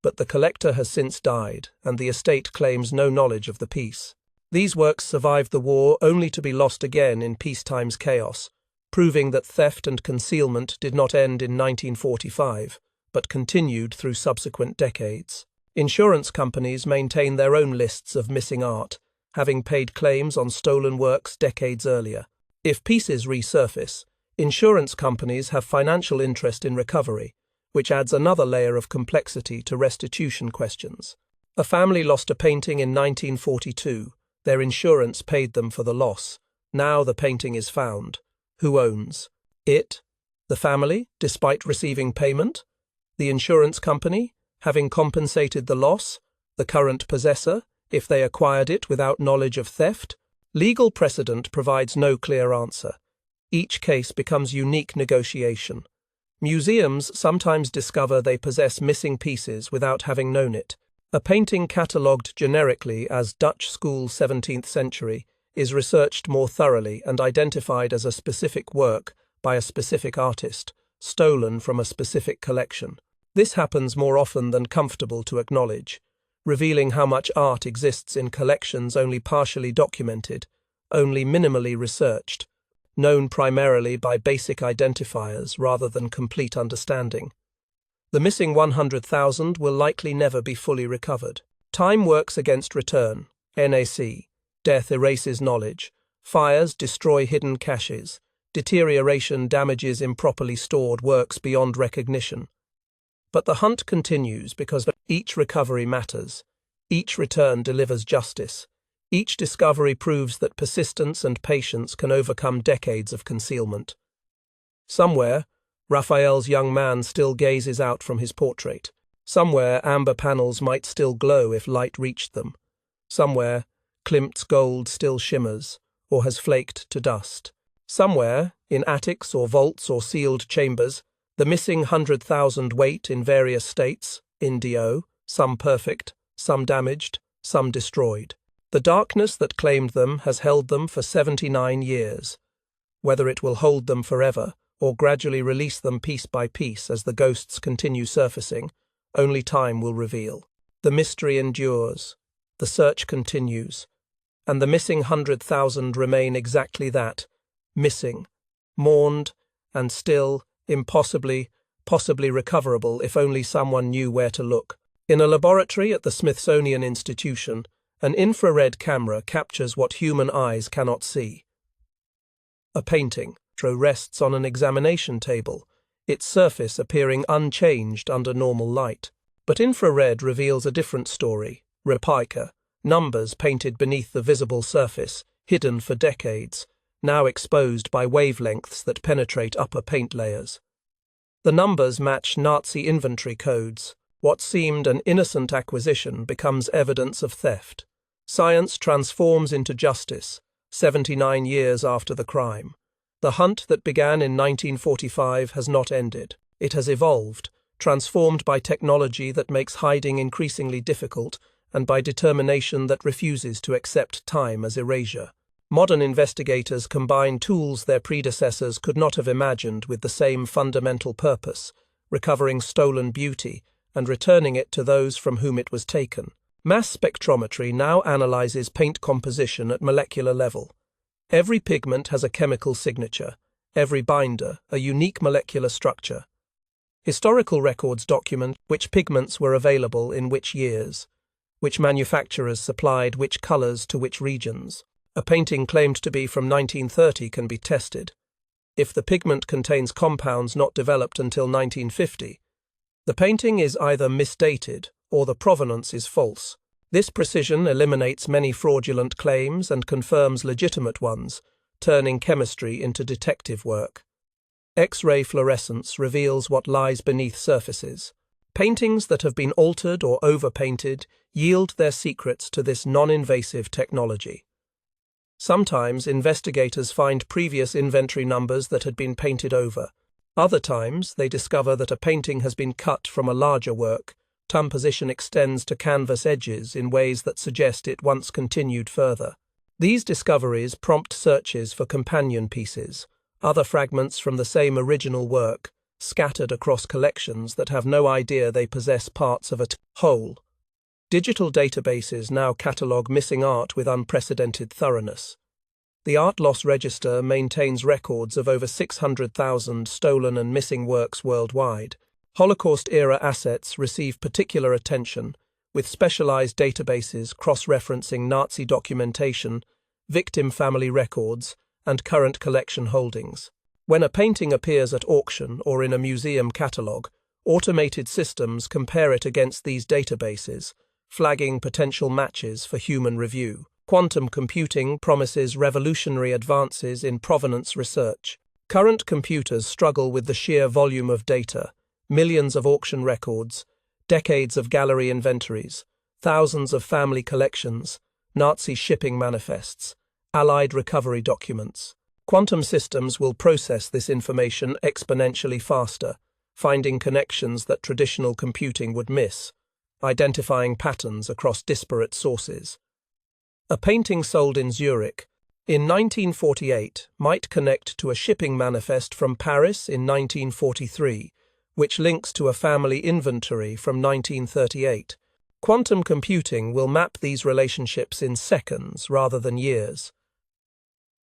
A: but the collector has since died and the estate claims no knowledge of the piece. These works survived the war only to be lost again in peacetime's chaos, proving that theft and concealment did not end in 1945, but continued through subsequent decades. Insurance companies maintain their own lists of missing art, having paid claims on stolen works decades earlier. If pieces resurface, insurance companies have financial interest in recovery, which adds another layer of complexity to restitution questions. A family lost a painting in 1942. Their insurance paid them for the loss. Now the painting is found. Who owns it? The family, despite receiving payment? The insurance company, having compensated the loss? The current possessor, if they acquired it without knowledge of theft? Legal precedent provides no clear answer. Each case becomes unique negotiation. Museums sometimes discover they possess missing pieces without having known it. A painting catalogued generically as Dutch School 17th century is researched more thoroughly and identified as a specific work by a specific artist, stolen from a specific collection. This happens more often than comfortable to acknowledge, revealing how much art exists in collections only partially documented, only minimally researched, known primarily by basic identifiers rather than complete understanding. The missing 100,000 will likely never be fully recovered. Time works against return. NAC. Death erases knowledge. Fires destroy hidden caches. Deterioration damages improperly stored works beyond recognition. But the hunt continues because each recovery matters. Each return delivers justice. Each discovery proves that persistence and patience can overcome decades of concealment. Somewhere, Raphael's young man still gazes out from his portrait. Somewhere, amber panels might still glow if light reached them. Somewhere, Klimt's gold still shimmers, or has flaked to dust. Somewhere, in attics or vaults or sealed chambers, the missing 100,000 wait in various states, indio, some perfect, some damaged, some destroyed. The darkness that claimed them has held them for 79 years. Whether it will hold them forever, or gradually release them piece by piece as the ghosts continue surfacing, only time will reveal. The mystery endures, the search continues, and the missing 100,000 remain exactly that, missing, mourned, and still, impossibly, possibly recoverable if only someone knew where to look. In a laboratory at the Smithsonian Institution, an infrared camera captures what human eyes cannot see. A painting rests on an examination table, its surface appearing unchanged under normal light. But infrared reveals a different story. Replica, numbers painted beneath the visible surface, hidden for decades, now exposed by wavelengths that penetrate upper paint layers. The numbers match Nazi inventory codes. What seemed an innocent acquisition becomes evidence of theft. Science transforms into justice, 79 years after the crime. The hunt that began in 1945 has not ended. It has evolved, transformed by technology that makes hiding increasingly difficult and by determination that refuses to accept time as erasure. Modern investigators combine tools their predecessors could not have imagined with the same fundamental purpose, recovering stolen beauty and returning it to those from whom it was taken. Mass spectrometry now analyzes paint composition at molecular level. Every pigment has a chemical signature, every binder a unique molecular structure. Historical records document which pigments were available in which years, which manufacturers supplied which colors to which regions. A painting claimed to be from 1930 can be tested. If the pigment contains compounds not developed until 1950, the painting is either misdated or the provenance is false. This precision eliminates many fraudulent claims and confirms legitimate ones, turning chemistry into detective work. X-ray fluorescence reveals what lies beneath surfaces. Paintings that have been altered or overpainted yield their secrets to this non-invasive technology. Sometimes investigators find previous inventory numbers that had been painted over. Other times they discover that a painting has been cut from a larger work. Composition extends to canvas edges in ways that suggest it once continued further. These discoveries prompt searches for companion pieces, other fragments from the same original work, scattered across collections that have no idea they possess parts of a whole. Digital databases now catalogue missing art with unprecedented thoroughness. The Art Loss Register maintains records of over 600,000 stolen and missing works worldwide. Holocaust-era assets receive particular attention, with specialized databases cross-referencing Nazi documentation, victim family records, and current collection holdings. When a painting appears at auction or in a museum catalogue, automated systems compare it against these databases, flagging potential matches for human review. Quantum computing promises revolutionary advances in provenance research. Current computers struggle with the sheer volume of data, millions of auction records, decades of gallery inventories, thousands of family collections, Nazi shipping manifests, Allied recovery documents. Quantum systems will process this information exponentially faster, finding connections that traditional computing would miss, identifying patterns across disparate sources. A painting sold in Zurich in 1948 might connect to a shipping manifest from Paris in 1943, which links to a family inventory from 1938. Quantum computing will map these relationships in seconds rather than years.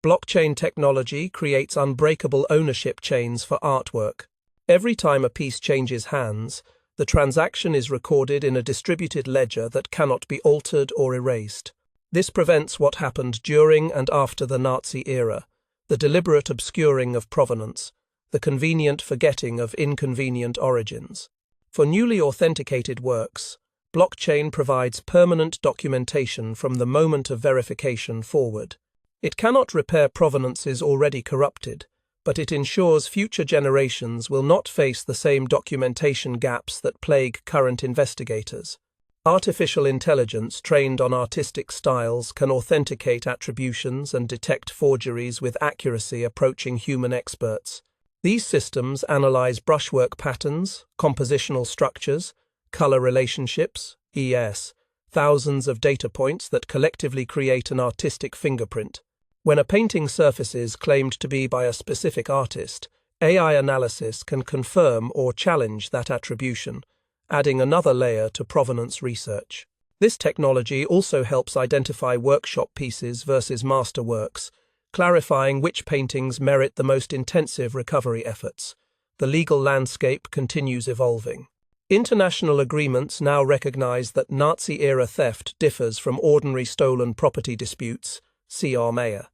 A: Blockchain technology creates unbreakable ownership chains for artwork. Every time a piece changes hands, the transaction is recorded in a distributed ledger that cannot be altered or erased. This prevents what happened during and after the Nazi era, the deliberate obscuring of provenance, the convenient forgetting of inconvenient origins. For newly authenticated works, blockchain provides permanent documentation from the moment of verification forward. It cannot repair provenances already corrupted, but it ensures future generations will not face the same documentation gaps that plague current investigators. Artificial intelligence trained on artistic styles can authenticate attributions and detect forgeries with accuracy approaching human experts. These systems analyze brushwork patterns, compositional structures, color relationships, e.s., thousands of data points that collectively create an artistic fingerprint. When a painting surfaces claimed to be by a specific artist, AI analysis can confirm or challenge that attribution, adding another layer to provenance research. This technology also helps identify workshop pieces versus masterworks, clarifying which paintings merit the most intensive recovery efforts. The legal landscape continues evolving. International agreements now recognize that Nazi-era theft differs from ordinary stolen property disputes, see Armea.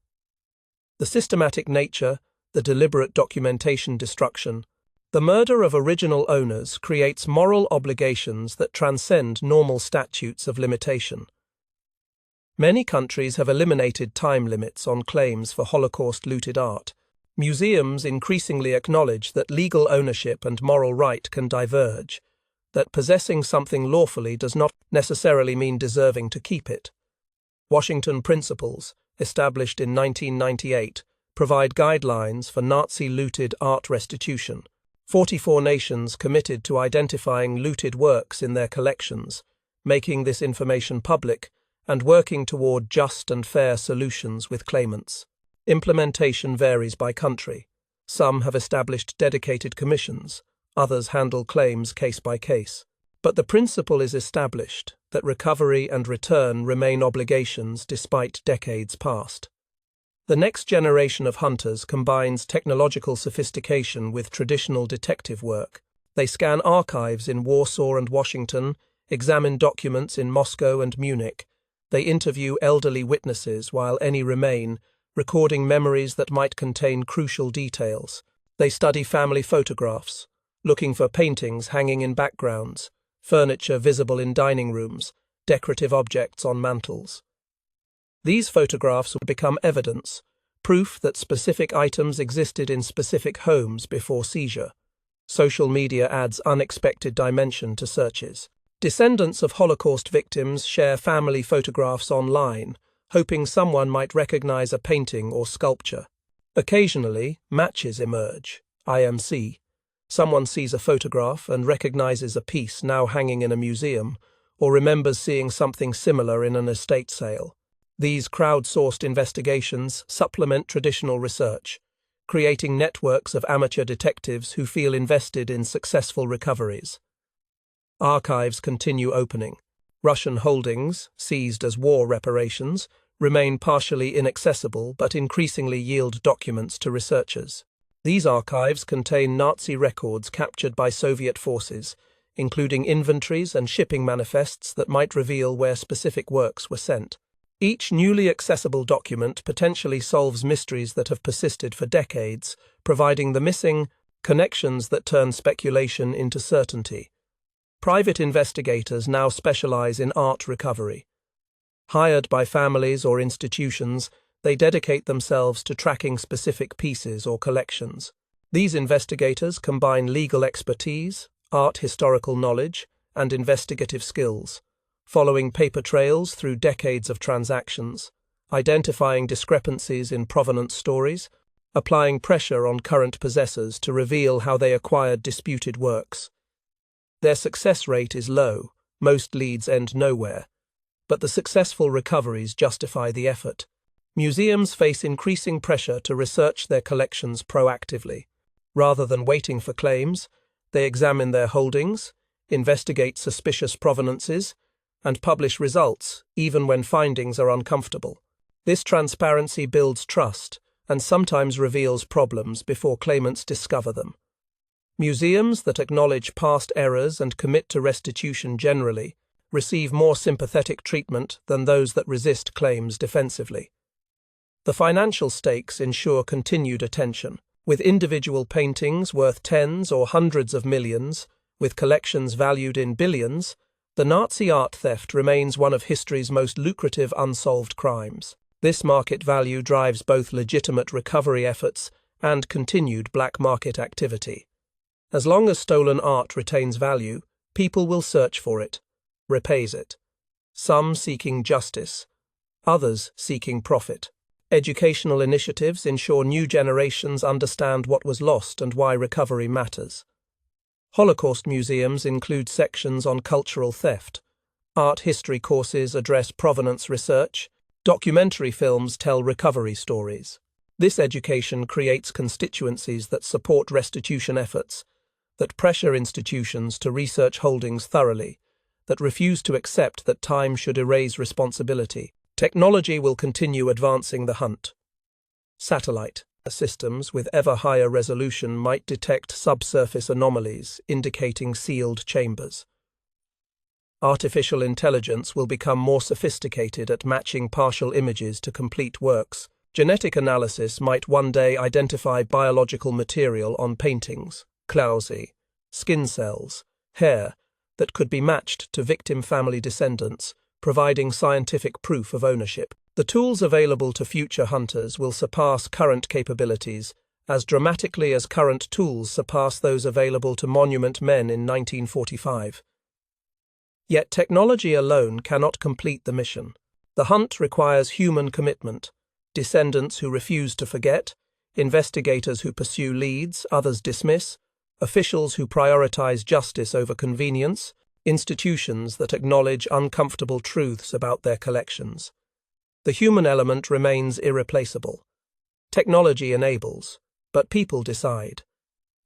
A: The systematic nature, the deliberate documentation destruction, the murder of original owners creates moral obligations that transcend normal statutes of limitation. Many countries have eliminated time limits on claims for Holocaust-looted art. Museums increasingly acknowledge that legal ownership and moral right can diverge, that possessing something lawfully does not necessarily mean deserving to keep it. Washington Principles, established in 1998, provide guidelines for Nazi-looted art restitution. 44 nations committed to identifying looted works in their collections, making this information public, and working toward just and fair solutions with claimants. Implementation varies by country. Some have established dedicated commissions, others handle claims case by case. But the principle is established that recovery and return remain obligations despite decades past. The next generation of hunters combines technological sophistication with traditional detective work. They scan archives in Warsaw and Washington, examine documents in Moscow and Munich. They interview elderly witnesses while any remain, recording memories that might contain crucial details. They study family photographs, looking for paintings hanging in backgrounds, furniture visible in dining rooms, decorative objects on mantels. These photographs would become evidence, proof that specific items existed in specific homes before seizure. Social media adds unexpected dimension to searches. Descendants of Holocaust victims share family photographs online, hoping someone might recognize a painting or sculpture. Occasionally, matches emerge, IMC. Someone sees a photograph and recognizes a piece now hanging in a museum, or remembers seeing something similar in an estate sale. These crowdsourced investigations supplement traditional research, creating networks of amateur detectives who feel invested in successful recoveries. Archives continue opening. Russian holdings, seized as war reparations, remain partially inaccessible but increasingly yield documents to researchers. These archives contain Nazi records captured by Soviet forces, including inventories and shipping manifests that might reveal where specific works were sent. Each newly accessible document potentially solves mysteries that have persisted for decades, providing the missing connections that turn speculation into certainty. Private investigators now specialize in art recovery. Hired by families or institutions, they dedicate themselves to tracking specific pieces or collections. These investigators combine legal expertise, art historical knowledge, and investigative skills, following paper trails through decades of transactions, identifying discrepancies in provenance stories, applying pressure on current possessors to reveal how they acquired disputed works. Their success rate is low, most leads end nowhere, but the successful recoveries justify the effort. Museums face increasing pressure to research their collections proactively. Rather than waiting for claims, they examine their holdings, investigate suspicious provenances, and publish results, even when findings are uncomfortable. This transparency builds trust and sometimes reveals problems before claimants discover them. Museums that acknowledge past errors and commit to restitution generally receive more sympathetic treatment than those that resist claims defensively. The financial stakes ensure continued attention. With individual paintings worth tens or hundreds of millions, with collections valued in billions, the Nazi art theft remains one of history's most lucrative unsolved crimes. This market value drives both legitimate recovery efforts and continued black market activity. As long as stolen art retains value, people will search for it, repays it. Some seeking justice, others seeking profit. Educational initiatives ensure new generations understand what was lost and why recovery matters. Holocaust museums include sections on cultural theft. Art history courses address provenance research. Documentary films tell recovery stories. This education creates constituencies that support restitution efforts, that pressure institutions to research holdings thoroughly, that refuse to accept that time should erase responsibility. Technology will continue advancing the hunt. Satellite systems with ever higher resolution might detect subsurface anomalies, indicating sealed chambers. Artificial intelligence will become more sophisticated at matching partial images to complete works. Genetic analysis might one day identify biological material on paintings, Clausey, skin cells, hair, that could be matched to victim family descendants, providing scientific proof of ownership. The tools available to future hunters will surpass current capabilities as dramatically as current tools surpass those available to monument men in 1945. Yet technology alone cannot complete the mission. The hunt requires human commitment, descendants who refuse to forget, investigators who pursue leads others dismiss, officials who prioritize justice over convenience, institutions that acknowledge uncomfortable truths about their collections. The human element remains irreplaceable. Technology enables, but people decide.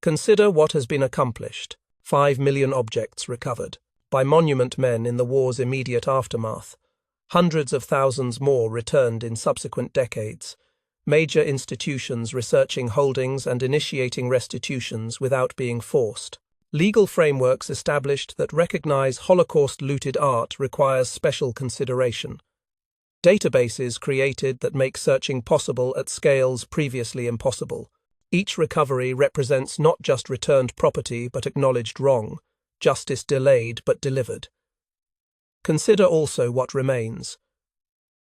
A: Consider what has been accomplished: 5 million objects recovered by monument men in the war's immediate aftermath. Hundreds of thousands more returned in subsequent decades. Major institutions researching holdings and initiating restitutions without being forced. Legal frameworks established that recognize Holocaust-looted art requires special consideration. Databases created that make searching possible at scales previously impossible. Each recovery represents not just returned property but acknowledged wrong, justice delayed but delivered. Consider also what remains.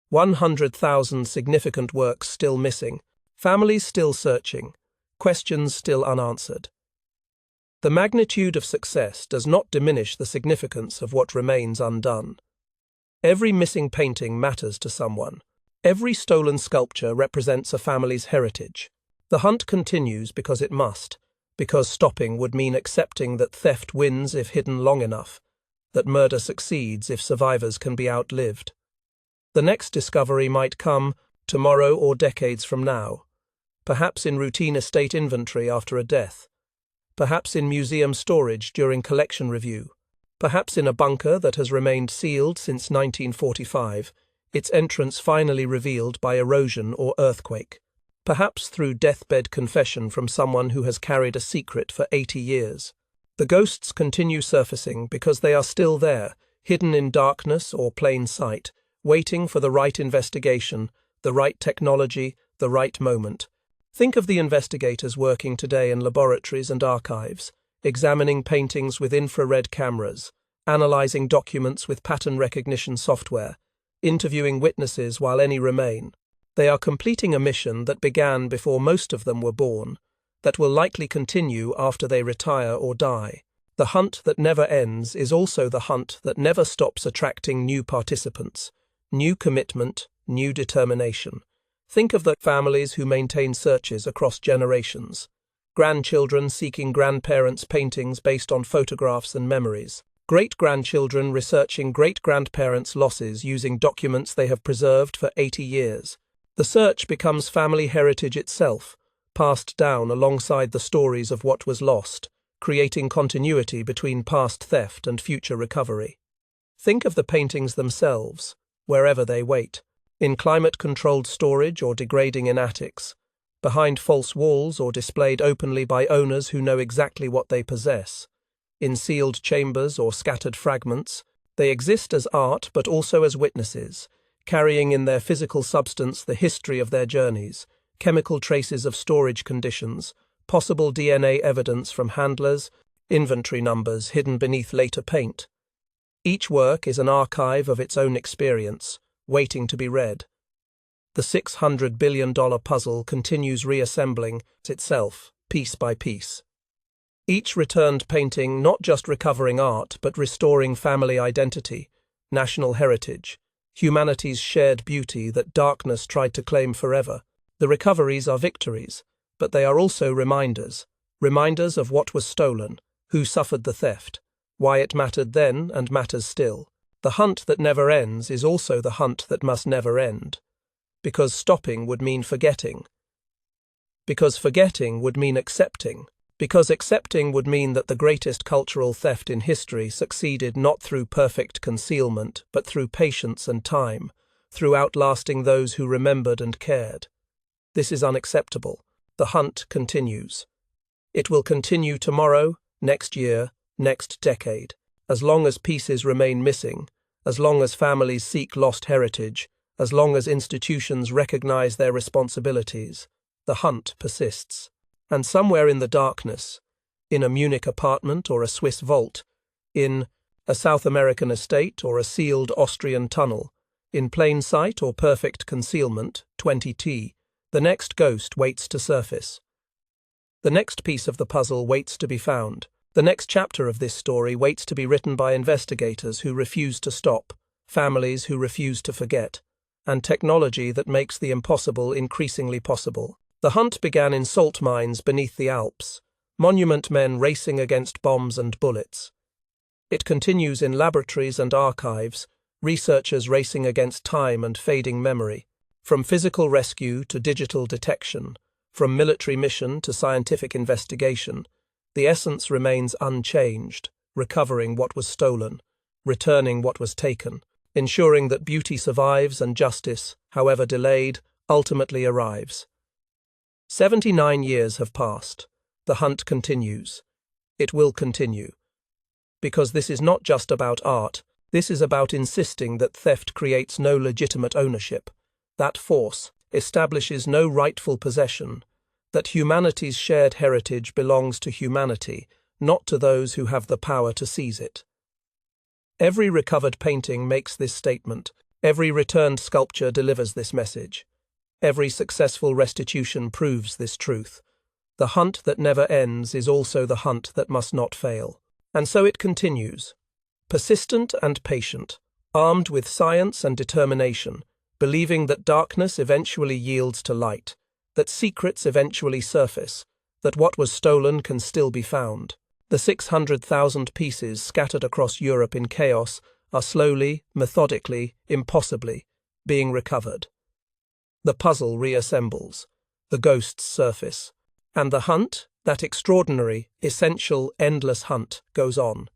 A: 100,000 significant works still missing, families still searching, questions still unanswered. The magnitude of success does not diminish the significance of what remains undone. Every missing painting matters to someone. Every stolen sculpture represents a family's heritage. The hunt continues because it must, because stopping would mean accepting that theft wins if hidden long enough, that murder succeeds if survivors can be outlived. The next discovery might come tomorrow or decades from now, perhaps in routine estate inventory after a death, perhaps in museum storage during collection review, perhaps in a bunker that has remained sealed since 1945, its entrance finally revealed by erosion or earthquake, perhaps through deathbed confession from someone who has carried a secret for 80 years. The ghosts continue surfacing because they are still there, hidden in darkness or plain sight, waiting for the right investigation, the right technology, the right moment. Think of the investigators working today in laboratories and archives, examining paintings with infrared cameras, analyzing documents with pattern recognition software, interviewing witnesses while any remain. They are completing a mission that began before most of them were born, that will likely continue after they retire or die. The hunt that never ends is also the hunt that never stops attracting new participants, new commitment, new determination. Think of the families who maintain searches across generations. Grandchildren seeking grandparents' paintings based on photographs and memories. Great-grandchildren researching great-grandparents' losses using documents they have preserved for 80 years. The search becomes family heritage itself, passed down alongside the stories of what was lost, creating continuity between past theft and future recovery. Think of the paintings themselves, wherever they wait, in climate-controlled storage or degrading in attics, behind false walls or displayed openly by owners who know exactly what they possess. In sealed chambers or scattered fragments, they exist as art but also as witnesses, carrying in their physical substance the history of their journeys, chemical traces of storage conditions, possible DNA evidence from handlers, inventory numbers hidden beneath later paint. Each work is an archive of its own experience, waiting to be read. The $600 billion puzzle continues reassembling itself, piece by piece. Each returned painting not just recovering art, but restoring family identity, national heritage, humanity's shared beauty that darkness tried to claim forever. The recoveries are victories, but they are also reminders of what was stolen, who suffered the theft, why it mattered then and matters still. The hunt that never ends is also the hunt that must never end. Because stopping would mean forgetting. Because forgetting would mean accepting. Because accepting would mean that the greatest cultural theft in history succeeded not through perfect concealment, but through patience and time, through outlasting those who remembered and cared. This is unacceptable. The hunt continues. It will continue tomorrow, next year, next decade. As long as pieces remain missing, as long as families seek lost heritage, as long as institutions recognize their responsibilities, the hunt persists. And somewhere in the darkness, in a Munich apartment or a Swiss vault, in a South American estate or a sealed Austrian tunnel, in plain sight or perfect concealment, 20T, the next ghost waits to surface. The next piece of the puzzle waits to be found. The next chapter of this story waits to be written by investigators who refuse to stop, families who refuse to forget, and technology that makes the impossible increasingly possible. The hunt began in salt mines beneath the Alps, monument men racing against bombs and bullets. It continues in laboratories and archives, researchers racing against time and fading memory. From physical rescue to digital detection, from military mission to scientific investigation, the essence remains unchanged, recovering what was stolen, returning what was taken, ensuring that beauty survives and justice, however delayed, ultimately arrives. 79 years have passed. The hunt continues. It will continue. Because this is not just about art, this is about insisting that theft creates no legitimate ownership, that force establishes no rightful possession, that humanity's shared heritage belongs to humanity, not to those who have the power to seize it. Every recovered painting makes this statement. Every returned sculpture delivers this message. Every successful restitution proves this truth. The hunt that never ends is also the hunt that must not fail. And so it continues. Persistent and patient, armed with science and determination, believing that darkness eventually yields to light, that secrets eventually surface, that what was stolen can still be found. The 600,000 pieces scattered across Europe in chaos are slowly, methodically, impossibly being recovered. The puzzle reassembles, the ghosts surface, and the hunt, that extraordinary, essential, endless hunt, goes on.